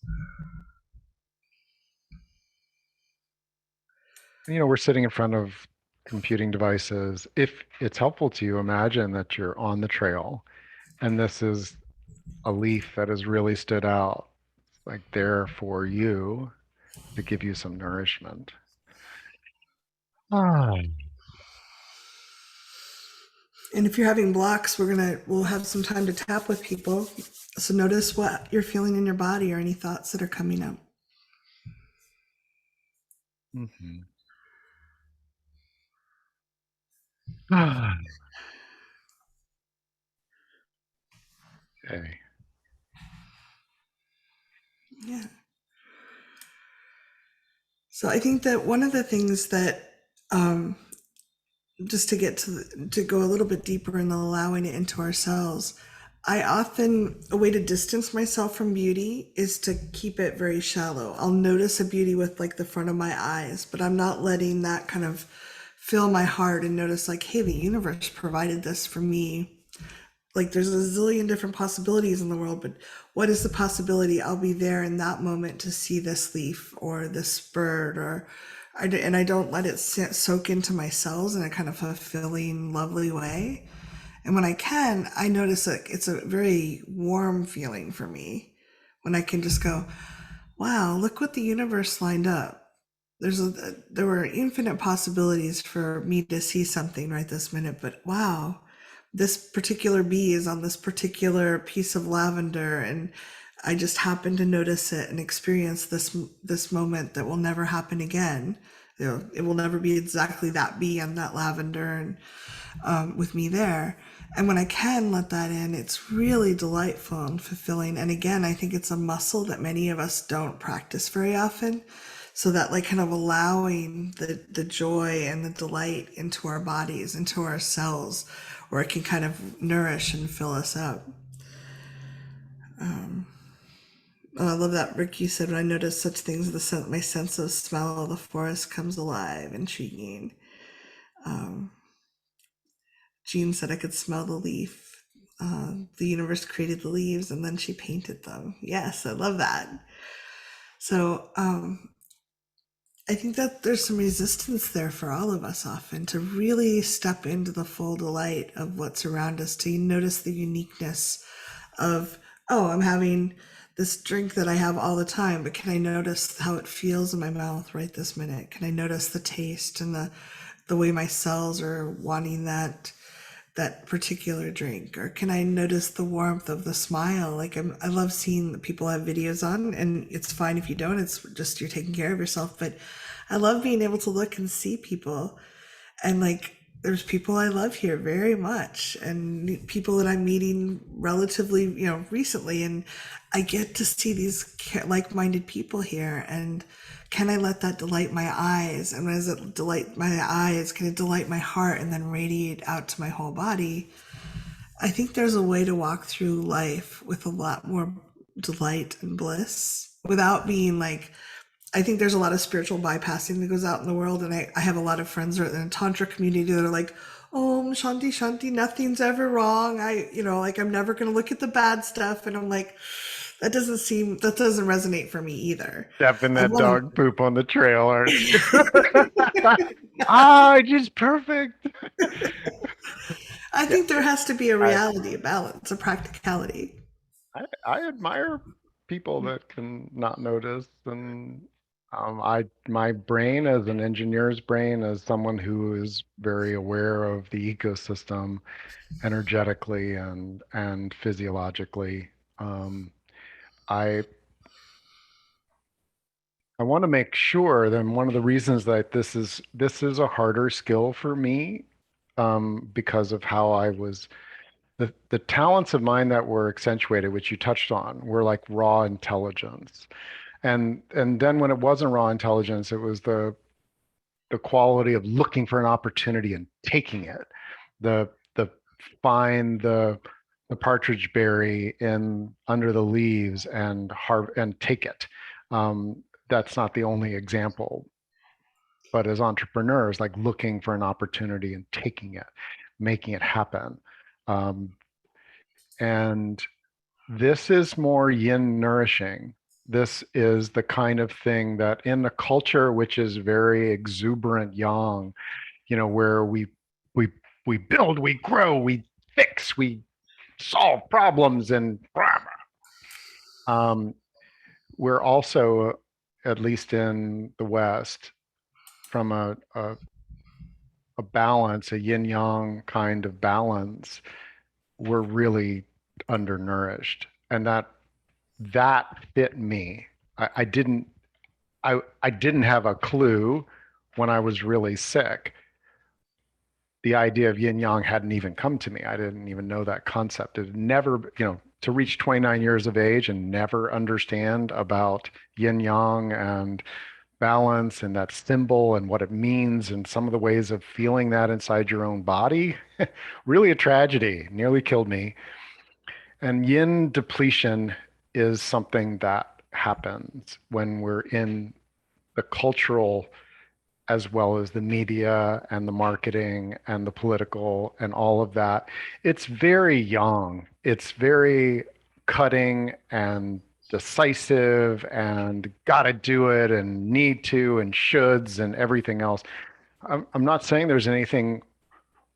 we're sitting in front of computing devices. If it's helpful to you, imagine that you're on the trail and this is a leaf that has really stood out, like there for you to give you some nourishment. Ah. And if you're having blocks, we'll have some time to tap with people. So notice what you're feeling in your body or any thoughts that are coming up. Mhm. Ah. Okay. Yeah. So I think that one of the things that um, just to get to go a little bit deeper in allowing it into ourselves, I often a way to distance myself from beauty is to keep it very shallow. I'll notice a beauty with like the front of my eyes, but I'm not letting that kind of fill my heart and notice like, hey, the universe provided this for me. Like there's a zillion different possibilities in the world, but what is the possibility I'll be there in that moment to see this leaf or this bird and I don't let it soak into my cells in a kind of fulfilling, lovely way. And when I can, I notice that it's a very warm feeling for me when I can just go, wow, look what the universe lined up. There were infinite possibilities for me to see something right this minute, but wow, this particular bee is on this particular piece of lavender, and I just happened to notice it and experience this moment that will never happen again. It will never be exactly that bee and that lavender, and with me there. And when I can let that in, it's really delightful and fulfilling. And again, I think it's a muscle that many of us don't practice very often. So that like kind of allowing the joy and the delight into our bodies, into our cells, where it can kind of nourish and fill us up. Oh, I love that, Rick. You said when I notice such things, my sense of smell of the forest comes alive, intriguing. Um, Jean said I could smell the leaf. The universe created the leaves and then she painted them. Yes, I love that. So I think that there's some resistance there for all of us often to really step into the full delight of what's around us, to notice the uniqueness of, oh, I'm having this drink that I have all the time, but can I notice how it feels in my mouth right this minute? Can I notice the taste and the way my cells are wanting that particular drink? Or can I notice the warmth of the smile? Like I love seeing that people have videos on, and it's fine if you don't, it's just you're taking care of yourself. But I love being able to look and see people, and like there's people I love here very much, and people that I'm meeting relatively, recently, and I get to see these like-minded people here. And can I let that delight my eyes? And as it delight my eyes, can it delight my heart and then radiate out to my whole body? I think there's a way to walk through life with a lot more delight and bliss without being like, I think there's a lot of spiritual bypassing that goes out in the world. And I have a lot of friends that are in the Tantra community that are like, oh, Shanti, Shanti, nothing's ever wrong. Like, I'm never going to look at the bad stuff. And I'm like, That doesn't resonate for me either. Stepping I that want dog poop on the trail, aren't you? to. Ah, just perfect. I Yeah, think there has to be a I, reality, a balance, a practicality. I admire people that can not notice, and my brain as an engineer's brain, as someone who is very aware of the ecosystem energetically and physiologically, um, I I want to make sure that one of the reasons that this is a harder skill for me, because of how I was the talents of mine that were accentuated, which you touched on, were like raw intelligence. And then when it wasn't raw intelligence, it was the quality of looking for an opportunity and taking it. The find the partridge berry in under the leaves and take it. Um, that's not the only example, but as entrepreneurs, like looking for an opportunity and taking it, making it happen. Um, and this is more yin nourishing. This is the kind of thing that in the culture which is very exuberant yang, where we we build, we grow, we fix, we solve problems, and um, we're also, at least in the West, from a balance, a yin yang kind of balance, we're really undernourished, and that fit me. I didn't I didn't have a clue when I was really sick. The idea of yin yang hadn't even come to me. I didn't even know that concept. It had never, to reach 29 years of age and never understand about yin yang and balance and that symbol and what it means and some of the ways of feeling that inside your own body. Really a tragedy, nearly killed me. And yin depletion is something that happens when we're in the cultural as well as the media and the marketing and the political and all of that. It's very young. It's very cutting and decisive and gotta do it and need to and shoulds and everything else. I'm not saying there's anything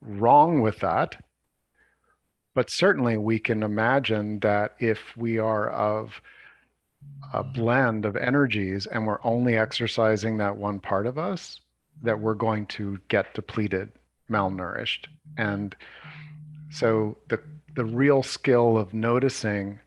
wrong with that, but certainly we can imagine that if we are of a blend of energies and we're only exercising that one part of us, that we're going to get depleted, malnourished. And so the real skill of noticing,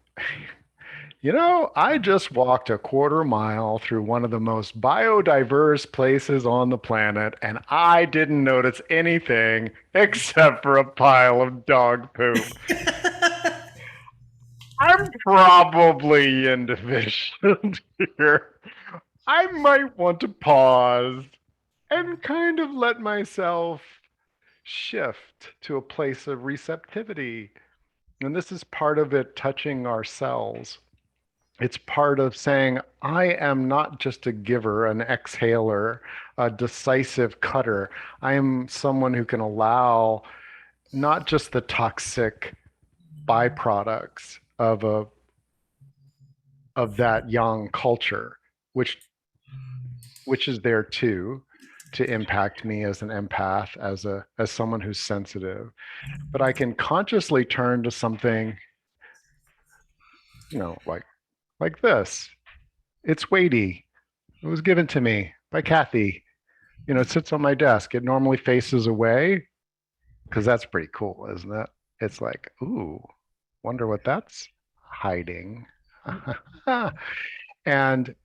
I just walked a quarter mile through one of the most biodiverse places on the planet, and I didn't notice anything except for a pile of dog poop. I'm probably inefficient here. I might want to pause and kind of let myself shift to a place of receptivity. And this is part of it touching our cells. It's part of saying, I am not just a giver, an exhaler, a decisive cutter. I am someone who can allow not just the toxic byproducts of that young culture, which is there too, to impact me as an empath, as someone who's sensitive. But I can consciously turn to something, like this. It's weighty. It was given to me by Kathy. It sits on my desk. It normally faces away because that's pretty cool, isn't it? It's like, ooh, wonder what that's hiding. And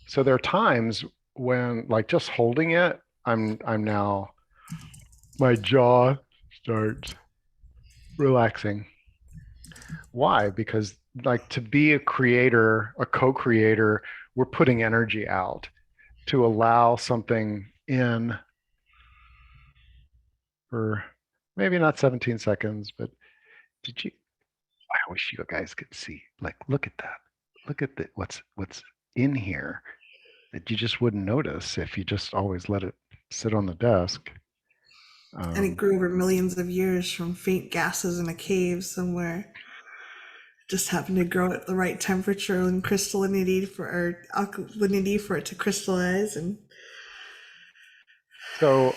so there are times when, like, just holding it, I'm now, my jaw starts relaxing. Why? Because, like, to be a creator, a co-creator, we're putting energy out to allow something in for maybe not 17 seconds, but did you? I wish you guys could see. Like, look at that. Look at what's in here that you just wouldn't notice if you just always let it sit on the desk. And it Um, grew over millions of years from faint gases in a cave somewhere. just happen to grow at the right temperature and crystallinity for or alkalinity for it to crystallize. And So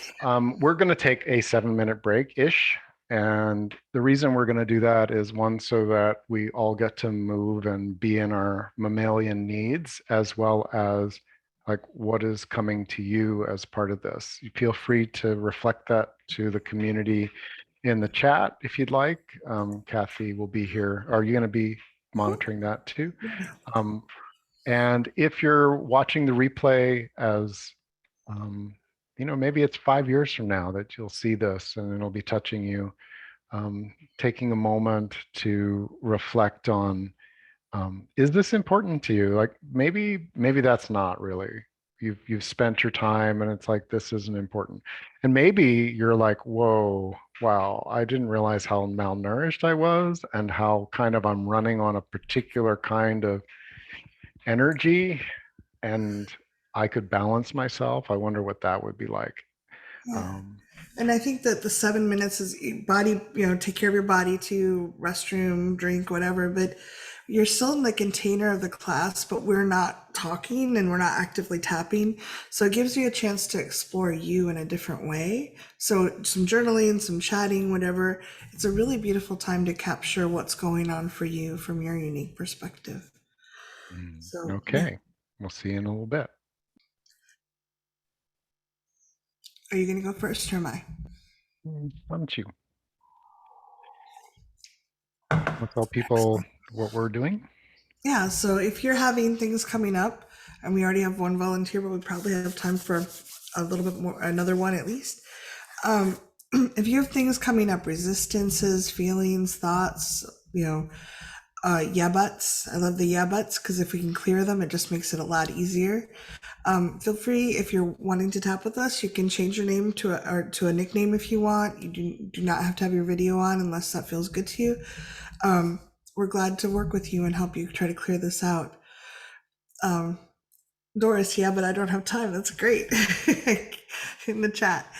we're going to take a 7 minute break ish. And the reason we're going to do that is one, so that we all get to move and be in our mammalian needs, as well as like what is coming to you as part of this. You feel free to reflect that to the community in the chat if you'd like. Kathy will be here. Are you going to be monitoring that too? Um, and if you're watching the replay as maybe it's 5 years from now that you'll see this and it'll be touching you. Taking a moment to reflect on, is this important to you? Like maybe that's not really. You've spent your time and it's like this isn't important. And maybe you're like, whoa, wow, I didn't realize how malnourished I was and how kind of I'm running on a particular kind of energy and I could balance myself. I wonder what that would be like. yeah. Um, And I think that the 7 minutes is body, take care of your body to restroom, drink, whatever, but you're still in the container of the class, but we're not talking and we're not actively tapping. So it gives you a chance to explore you in a different way. So some journaling, some chatting, whatever. It's a really beautiful time to capture what's going on for you from your unique perspective. So yeah. okay, we'll see you in a little bit. Are you going to go first or am I? Why don't you? We'll tell people what we're doing. Yeah, so if you're having things coming up, and we already have one volunteer, but we probably have time for a little bit more, another one at least. Um, if you have things coming up, resistances, feelings, thoughts, yeah buts. I love the yeah buts because if we can clear them, it just makes it a lot easier. Feel free if you're wanting to tap with us, you can change your name to a nickname if you want. You do not have to have your video on unless that feels good to you. We're glad to work with you and help you try to clear this out. Um, Doris, yeah, but I don't have time. That's great in the chat.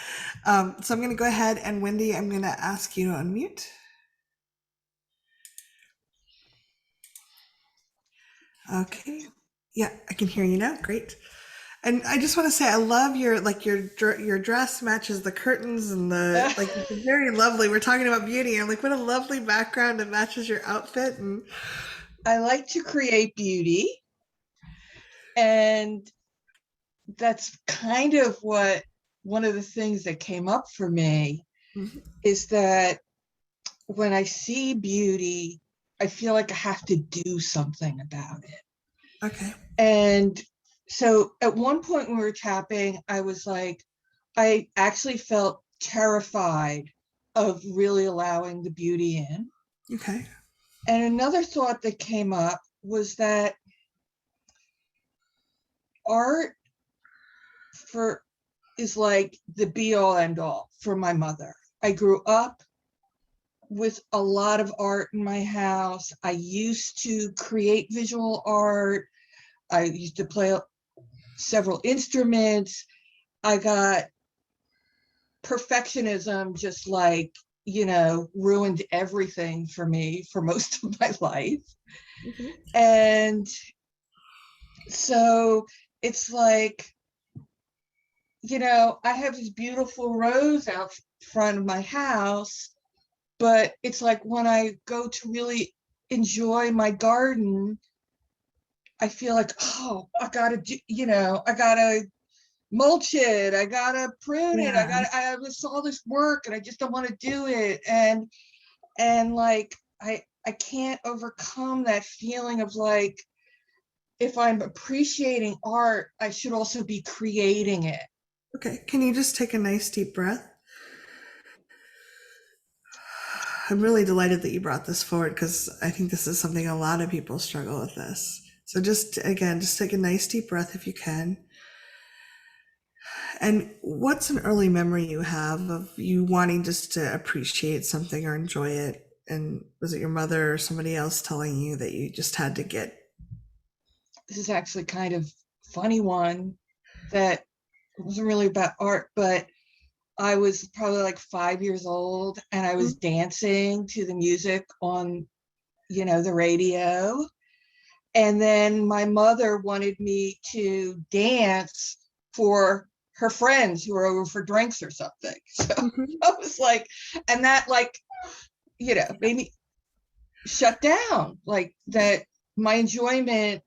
So I'm going to go ahead and Wendy, I'm going to ask you to unmute. Okay. Yeah, I can hear you now. Great. And I just want to say, I love your dress matches the curtains and the like. It's very lovely. We're talking about beauty. I'm like, what a lovely background. It matches your outfit. And I like to create beauty, and that's kind of what one of the things that came up for me is that when I see beauty, I feel like I have to do something about it. Okay. And so at one point when we were tapping, I was like, I actually felt terrified of really allowing the beauty in. Okay. And another thought that came up was that art is like the be all end all for my mother. I grew up with a lot of art in my house. I used to create visual art. I used to play several instruments. I got perfectionism just like, ruined everything for me for most of my life. Mm-hmm. And so it's like, I have this beautiful rose out front of my house, but it's like when I go to really enjoy my garden, I feel like, oh, I gotta do, I gotta mulch it, I gotta prune it, I have all this work and I just don't want to do it. And like, I can't overcome that feeling of like, if I'm appreciating art, I should also be creating it. Okay. Can you just take a nice deep breath? I'm really delighted that you brought this forward because I think this is something a lot of people struggle with this. So just take a nice deep breath if you can. And what's an early memory you have of you wanting just to appreciate something or enjoy it? And was it your mother or somebody else telling you that you just had to get? This is actually kind of funny one that wasn't really about art, but I was probably like 5 years old and I was dancing to the music on, the radio. And then my mother wanted me to dance for her friends who were over for drinks or something. So Mhm. I was like, and that made me shut down, like that my enjoyment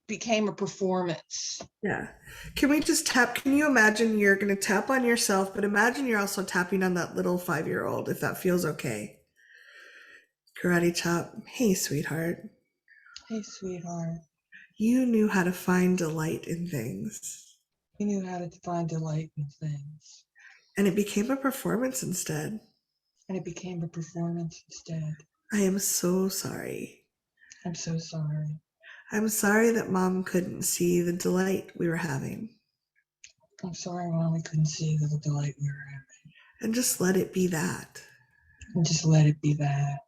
became a performance. Yeah. Can we just tap? Can you imagine you're going to tap on yourself, but imagine you're also tapping on that little 5-year-old, if that feels okay. Karate chop. Hey, sweetheart. Hey, sweetheart, You knew how to find delight in things, you knew how to find delight in things, and it became a performance instead. and it became a performance instead. I am so sorry. I'm so sorry. I'm sorry that mom couldn't see the delight we were having. I'm sorry, Mom, we couldn't see the delight we were having. And just let it be that. And just let it be that.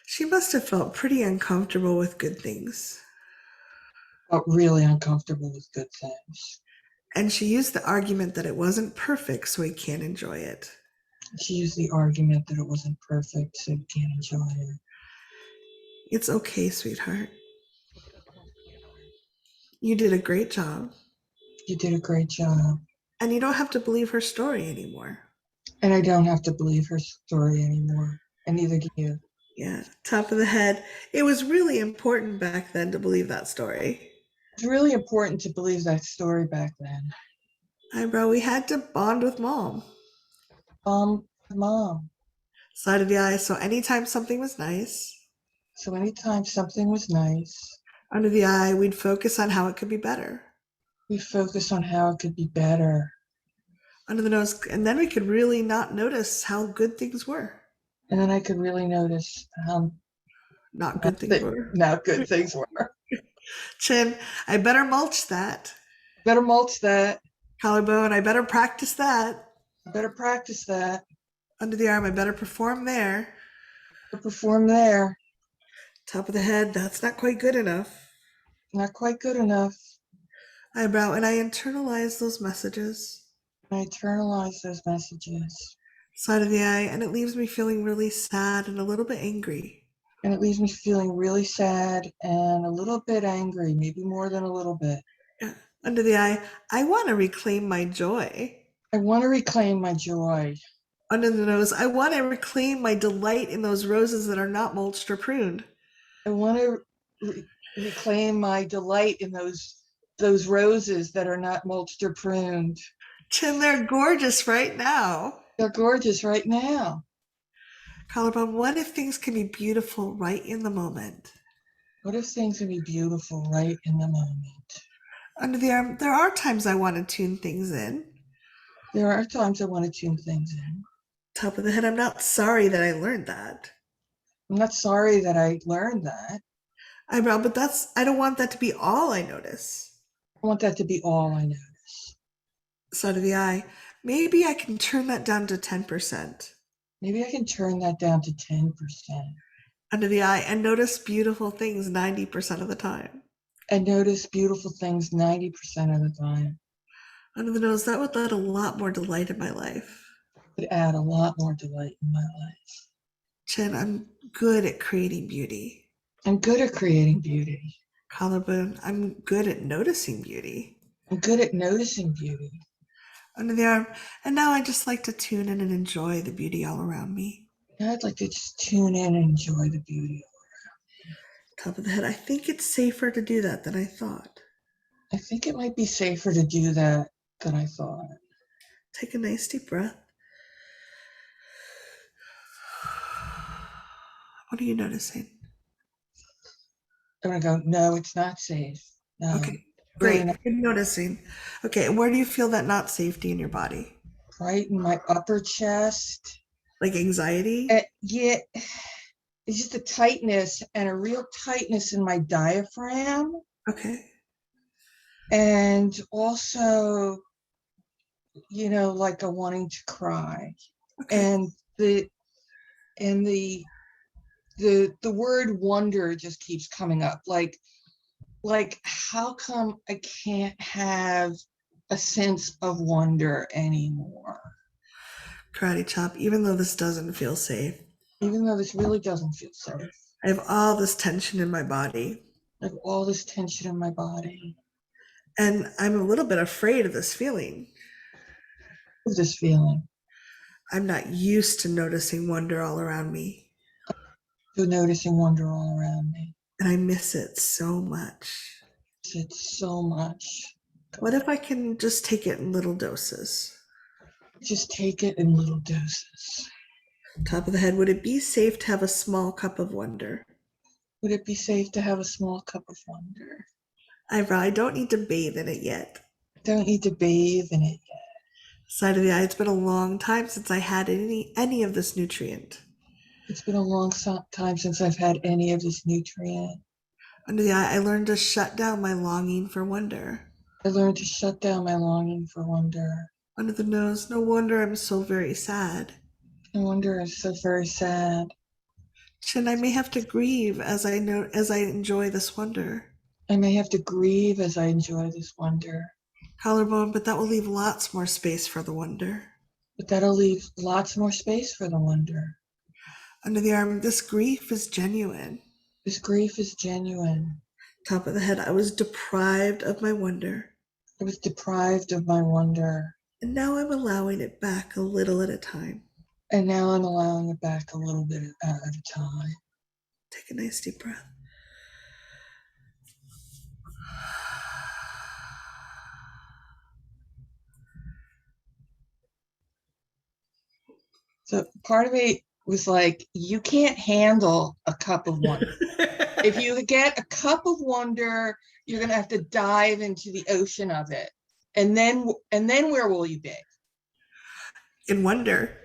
She must have felt pretty uncomfortable with good things. Felt really uncomfortable with good things. And she used the argument that it wasn't perfect, so we can't enjoy it. She used the argument that it wasn't perfect, so you can't enjoy it. It's okay, sweetheart. You did a great job. You did a great job. And you don't have to believe her story anymore. And I don't have to believe her story anymore. And neither do you. Yeah, top of the head. It was really important back then to believe that story. It's really important to believe that story back then. Eyebrow, we had to bond with mom. Mom. Side of the eye, so anytime something was nice, So anytime something was nice, under the eye, we'd focus on how it could be better. we focus on how it could be better. Under the nose, and then we could really not notice how good things were. And then I could really notice how Not good things were. not good things were. Chin, I better mulch that. Better mulch that. Collarbone, I better practice that. Better practice that. Under the arm, I better perform there. Better perform there. Top of the head, that's not quite good enough. Not quite good enough. Eyebrow, and I internalize those messages. I internalize those messages. Side of the eye, and it leaves me feeling really sad and a little bit angry. And it leaves me feeling really sad and a little bit angry, maybe more than a little bit. Yeah. Under the eye, I want to reclaim my joy. I want to reclaim my joy. Under the nose, I want to reclaim my delight in those roses that are not mulched or pruned. I want to reclaim my delight in those roses that are not mulched or pruned. Chin, they're gorgeous right now. They're gorgeous right now. Collarbone, what if things can be beautiful right in the moment? What if things can be beautiful right in the moment? Under the arm, there are times I want to tune things in. There are times I want to tune things in. Top of the head, I'm not sorry that I learned that. I'm not sorry that I learned that. Eyebrow, but I don't want that to be all I notice. I want that to be all I notice. Side of the eye, maybe I can turn that down to 10%. Maybe I can turn that down to 10%. Under the eye, and notice beautiful things 90% of the time. And notice beautiful things 90% of the time. Under the nose, that would add a lot more delight in my life. Would add a lot more delight in my life. Chin, I'm good at creating beauty. I'm good at creating beauty. Collarbone, I'm good at noticing beauty. I'm good at noticing beauty. Under the arm, and now I just like to tune in and enjoy the beauty all around me. Now I'd like to just tune in and enjoy the beauty. Top of the head, I think it's safer to do that than I thought. I think it might be safer to do that than I thought. Take a nice deep breath. What are you noticing? I'm going to go, no, it's not safe. No. Okay, really great. not. You're noticing. Okay, and where do you feel that not safety in your body? Right in my upper chest. Like anxiety? Yeah, it's just a tightness and a real tightness in my diaphragm. Okay. And also, like a wanting to cry. Okay. And the word wonder just keeps coming up. Like how come I can't have a sense of wonder anymore? Karate chop, even though this doesn't feel safe. Even though this really doesn't feel safe. I have all this tension in my body, I have all this tension in my body. and I'm a little bit afraid of this feeling. Of this feeling. I'm not used to noticing wonder all around me, To noticing wonder all around me. and I miss it so much. It's so much. What if I can just take it in little doses? Just take it in little doses. Top of the head, would it be safe to have a small cup of wonder? Would it be safe to have a small cup of wonder? I don't need to bathe in it yet. Don't need to bathe in it yet. Side of the eye, it's been a long time since I had any of this nutrient. It's been a long time since I've had any of this nutrient. Under the eye, I learned to shut down my longing for wonder. I learned to shut down my longing for wonder. Under the nose, no wonder I'm so very sad. No wonder I'm so very sad. Chin, I may have to grieve as I enjoy this wonder. I may have to grieve as I enjoy this wonder. Collarbone, but that will leave lots more space for the wonder. But that'll leave lots more space for the wonder. Under the arm, this grief is genuine. This grief is genuine. Top of the head, I was deprived of my wonder. I was deprived of my wonder. And now I'm allowing it back a little at a time. And now I'm allowing it back a little bit at a time. Take a nice deep breath. So part of me was like, you can't handle a cup of wonder. If you get a cup of wonder, you're gonna have to dive into the ocean of it. And then where will you be? In wonder.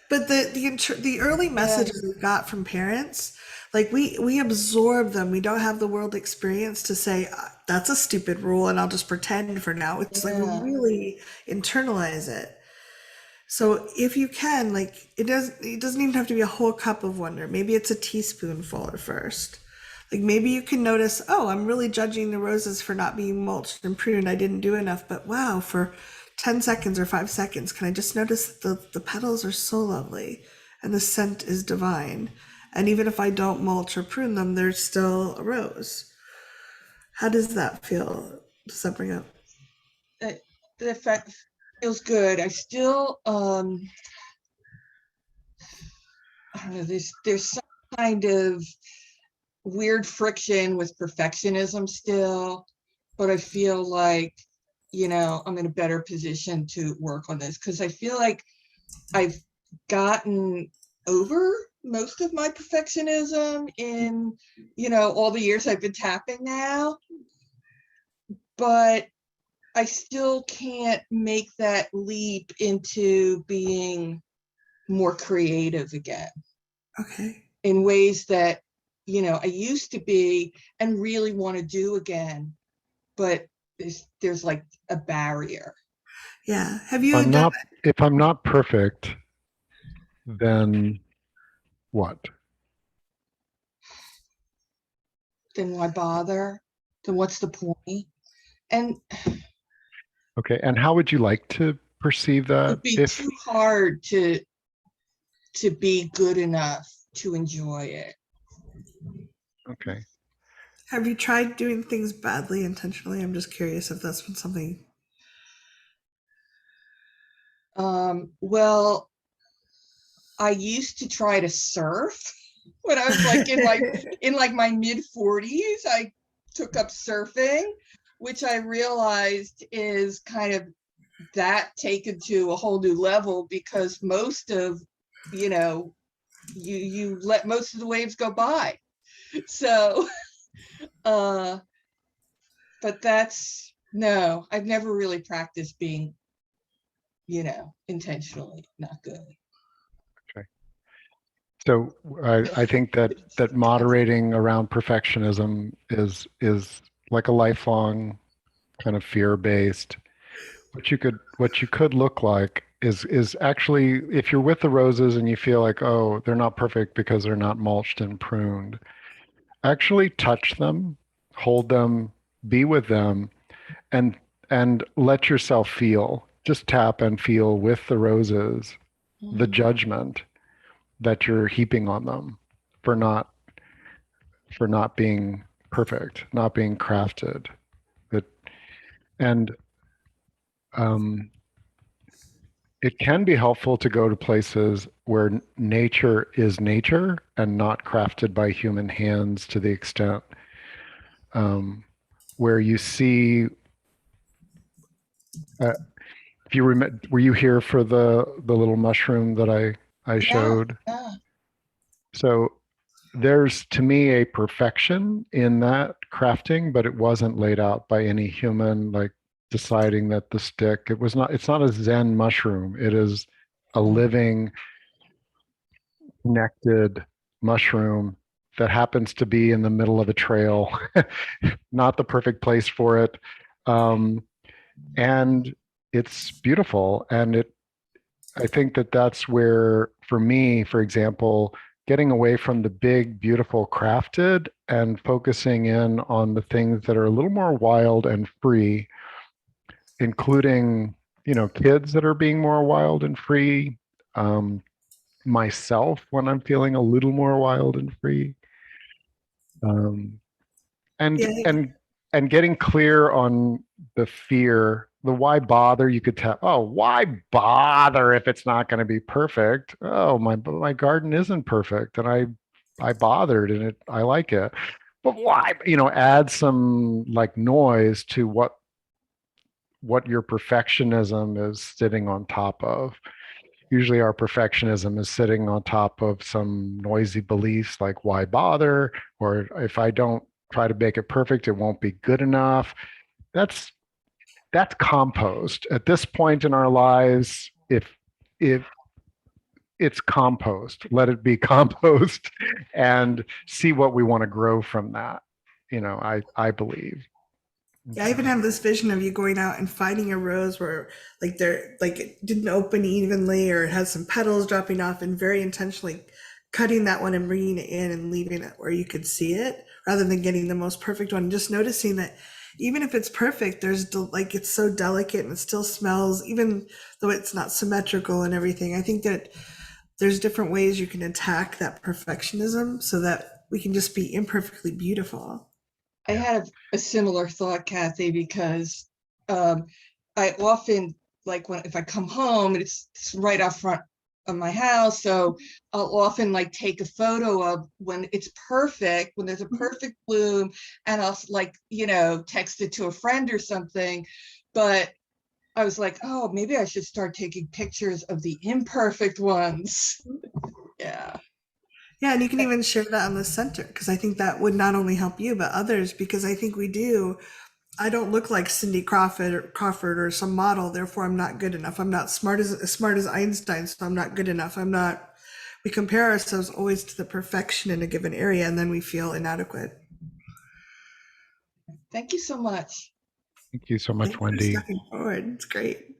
But the early messages we got from parents, like we absorb them. We don't have the world experience to say that's a stupid rule and I'll just pretend for now. It's like we really internalize it. So if you can, like it doesn't even have to be a whole cup of wonder. Maybe it's a teaspoonful at first. Like maybe you can notice, oh, I'm really judging the roses for not being mulched and pruned. I didn't do enough, but wow, for 10 seconds or 5 seconds, can I just notice that the petals are so lovely and the scent is divine? And even if I don't mulch or prune them, they're still a rose. How does that feel? Does that bring up? The effect feels good. I still, I don't know, there's some kind of weird friction with perfectionism still, but I feel like, I'm in a better position to work on this because I feel like I've gotten over most of my perfectionism in, all the years I've been tapping now, but I still can't make that leap into being more creative again. Okay. In ways that, I used to be and really want to do again, but there's like a barrier. Yeah. Have you done if I'm not perfect, then what? Then why bother? Then what's the point? And Okay, and how would you like to perceive that? it'd be too hard to be good enough to enjoy it. Okay. Have you tried doing things badly intentionally? I'm just curious if that's been something. Well, I used to try to surf when I was like in my mid 40s. I took up surfing, which I realized is kind of that taken to a whole new level because most of, you let most of the waves go by. So, but no, I've never really practiced being, intentionally not good. Okay. So I think that moderating around perfectionism is like a lifelong kind of fear-based. What you could look like is actually, if you're with the roses and you feel like, oh, they're not perfect because they're not mulched and pruned, actually touch them, hold them, be with them, and let yourself feel. Just tap and feel with the roses, the judgment, that you're heaping on them for not being perfect, not being crafted. That and um, it can be helpful to go to places where nature is nature and not crafted by human hands to the extent um, where you see. Uh, if you remember, were you here for the little mushroom that I Yeah, showed? yeah. So there's to me a perfection in that crafting, but it wasn't laid out by any human, like deciding that the stick, it's not a Zen mushroom. It is a living, connected mushroom that happens to be in the middle of a trail, not the perfect place for it. Um, and it's beautiful. And I think that that's where, for me, for example, getting away from the big, beautiful crafted and focusing in on the things that are a little more wild and free, including, kids that are being more wild and free, um, myself when I'm feeling a little more wild and free, um, and Yeah, and getting clear on the fear, the why bother. You could tell, oh, why bother if it's not going to be perfect? Oh, my garden isn't perfect, and I bothered, and I like it. But why? Add some like noise to what your perfectionism is sitting on top of. Usually our perfectionism is sitting on top of some noisy beliefs like why bother, or if I don't try to make it perfect, it won't be good enough. That's compost. At this point in our lives, if it's compost, let it be compost and see what we want to grow from that. I believe. yeah, I even have this vision of you going out and finding a rose where like it didn't open evenly or it has some petals dropping off, and very intentionally cutting that one and bringing it in and leaving it where you could see it rather than getting the most perfect one. Just noticing that even if it's perfect, like it's so delicate and it still smells, even though it's not symmetrical and everything. I think that there's different ways you can attack that perfectionism so that we can just be imperfectly beautiful. I had a similar thought, Kathy, because um, I often like when if I come home and it's right out front of my house, so I'll often like take a photo of when it's perfect, when there's a perfect bloom, and I'll like text it to a friend or something. But I was like, oh, maybe I should start taking pictures of the imperfect ones. Yeah. Yeah, and you can even share that on the center because I think that would not only help you but others, because I think we do. I don't look like Cindy Crawford or some model, therefore I'm not good enough. I'm not as smart as Einstein, so I'm not good enough. I'm not. We compare ourselves always to the perfection in a given area, and then we feel inadequate. Thank you so much. Thank you so much, Thanks for Wendy. stepping forward. It's great.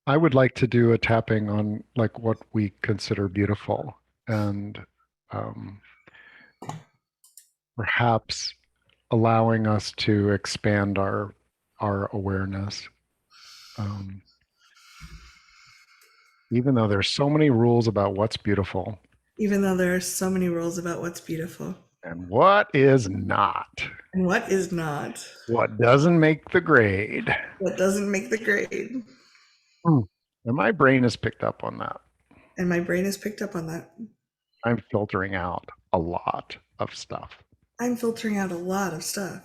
I would like to do a tapping on like what we consider beautiful, and um, perhaps allowing us to expand our awareness. Um, Even though there's so many rules about what's beautiful Even though there are so many rules about what's beautiful and what is not, and what is not, what doesn't make the grade. what doesn't make the grade. Hmm. And my brain has picked up on that. And my brain has picked up on that. I'm filtering out a lot of stuff. I'm filtering out a lot of stuff.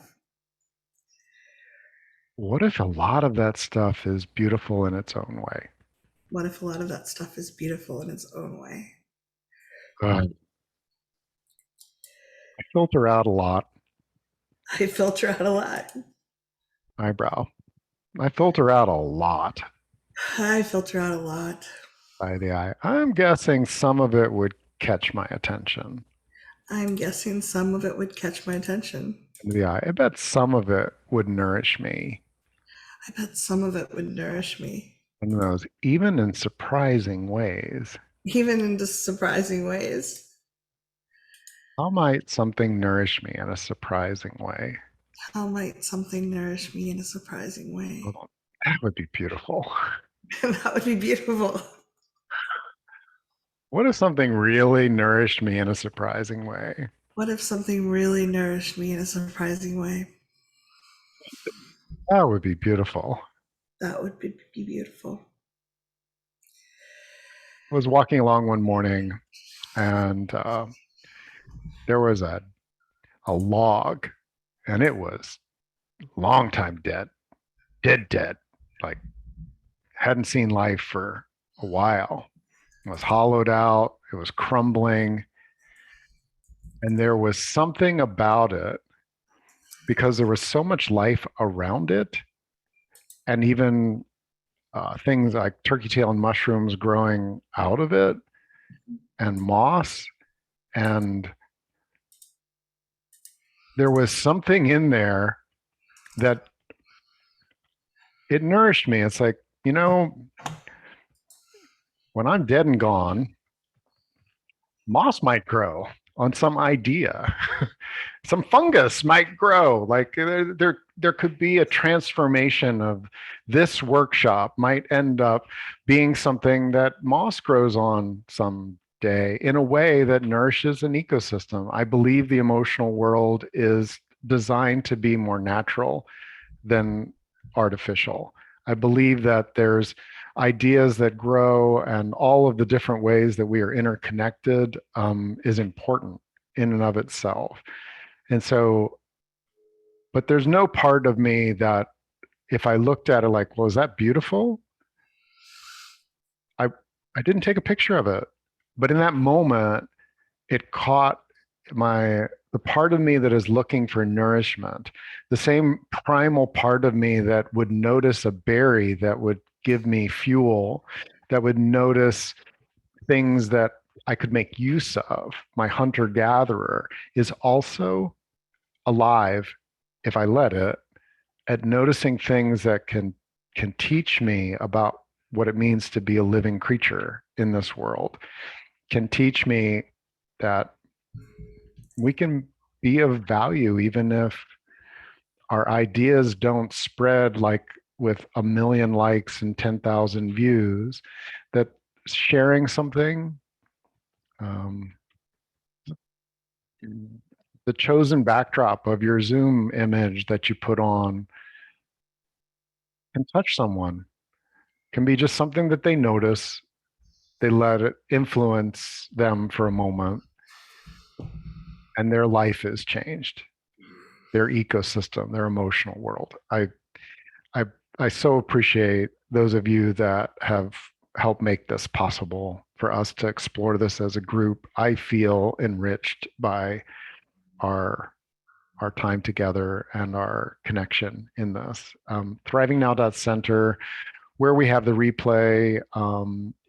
What if a lot of that stuff is beautiful in its own way? What if a lot of that stuff is beautiful in its own way? God, I filter out a lot. I filter out a lot. Eyebrow. I filter out a lot I filter out a lot. by the eye. I'm guessing some of it would catch my attention. I'm guessing some of it would catch my attention. The eye. I bet some of it would nourish me. I bet some of it would nourish me, One of those, even in surprising ways. even in just surprising ways. How might something nourish me in a surprising way? How might something nourish me in a surprising way? Oh, that would be beautiful. That would be beautiful. What if something really nourished me in a surprising way? What if something really nourished me in a surprising way? That would be beautiful. That would be beautiful. I was walking along one morning and there was a log and it was long time dead, dead, like hadn't seen life for a while. It was hollowed out, it was crumbling, and there was something about it because there was so much life around it, and even things like turkey tail and mushrooms growing out of it, and moss. And there was something in there that it nourished me. It's like, you know, when I'm dead and gone, moss might grow on some idea. Some fungus might grow. Like there could be a transformation of this workshop might end up being something that moss grows on someday in a way that nourishes an ecosystem. I believe the emotional world is designed to be more natural than artificial. I believe that there's ideas that grow and all of the different ways that we are interconnected is important in and of itself. And so, but there's no part of me that if I looked at it like, well, is that beautiful? I I didn't take a picture of it. But in that moment, it caught the part of me that is looking for nourishment, the same primal part of me that would notice a berry that would give me fuel, that would notice things that I could make use of. My hunter gatherer is also alive, if I let it, at noticing things that can teach me about what it means to be a living creature in this world, can teach me that we can be of value even if our ideas don't spread like with a million likes and 10,000 views, that sharing something, um, the chosen backdrop of your Zoom image that you put on can touch someone, can be just something that they notice, they let it influence them for a moment, and their life is changed, their ecosystem, their emotional world. I I so appreciate those of you that have helped make this possible for us to explore this as a group. I feel enriched by our our time together and our connection in this. ThrivingNow.center, where we have the replay,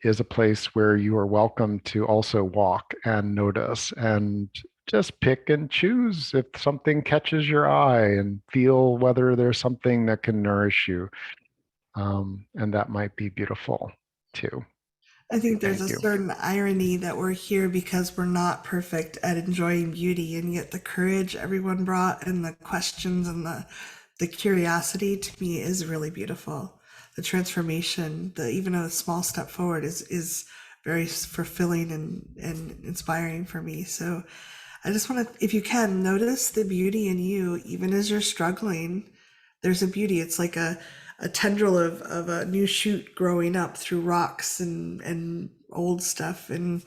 is a place where you are welcome to also walk and notice and just pick and choose if something catches your eye and feel whether there's something that can nourish you. And that might be beautiful too. I think there's Thank a you. certain irony that we're here because we're not perfect at enjoying beauty, and yet the courage everyone brought and the questions and the curiosity to me is really beautiful. The transformation, the even a small step forward is very fulfilling and inspiring for me. So I just want to, if you can, notice the beauty in you, even as you're struggling. There's a beauty. It's like a tendril of a new shoot growing up through rocks and old stuff. And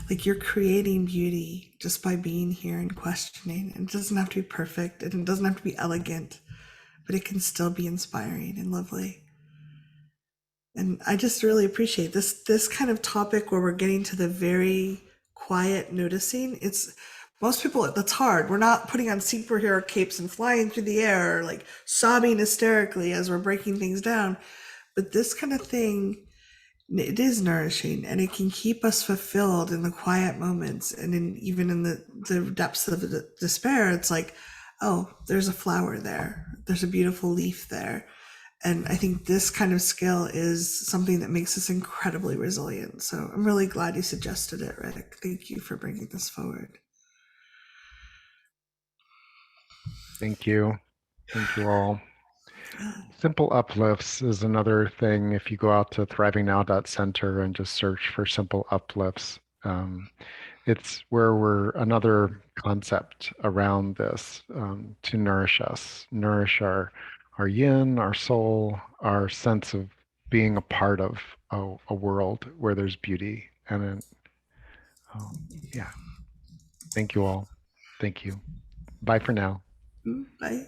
like you're creating beauty just by being here and questioning. And it doesn't have to be perfect and it doesn't have to be elegant, but it can still be inspiring and lovely. And I just really appreciate this kind of topic where we're getting to the very quiet noticing. It's most people that's hard. We're not putting on superhero capes and flying through the air or like sobbing hysterically as we're breaking things down. But this kind of thing, it is nourishing and it can keep us fulfilled in the quiet moments and even in the depths of the despair. It's like, oh, there's a flower there. There's a beautiful leaf there. And I think this kind of skill is something that makes us incredibly resilient. So I'm really glad you suggested it, Rick. Thank you for bringing this forward. Thank you. Thank you all. Simple uplifts is another thing. If you go out to thrivingnow.center and just search for simple uplifts, It's where we're another concept around this, to nourish us, nourish our yin, our soul, our sense of being a part of a world where there's beauty. And then, yeah, thank you all. Thank you. Bye for now. Bye.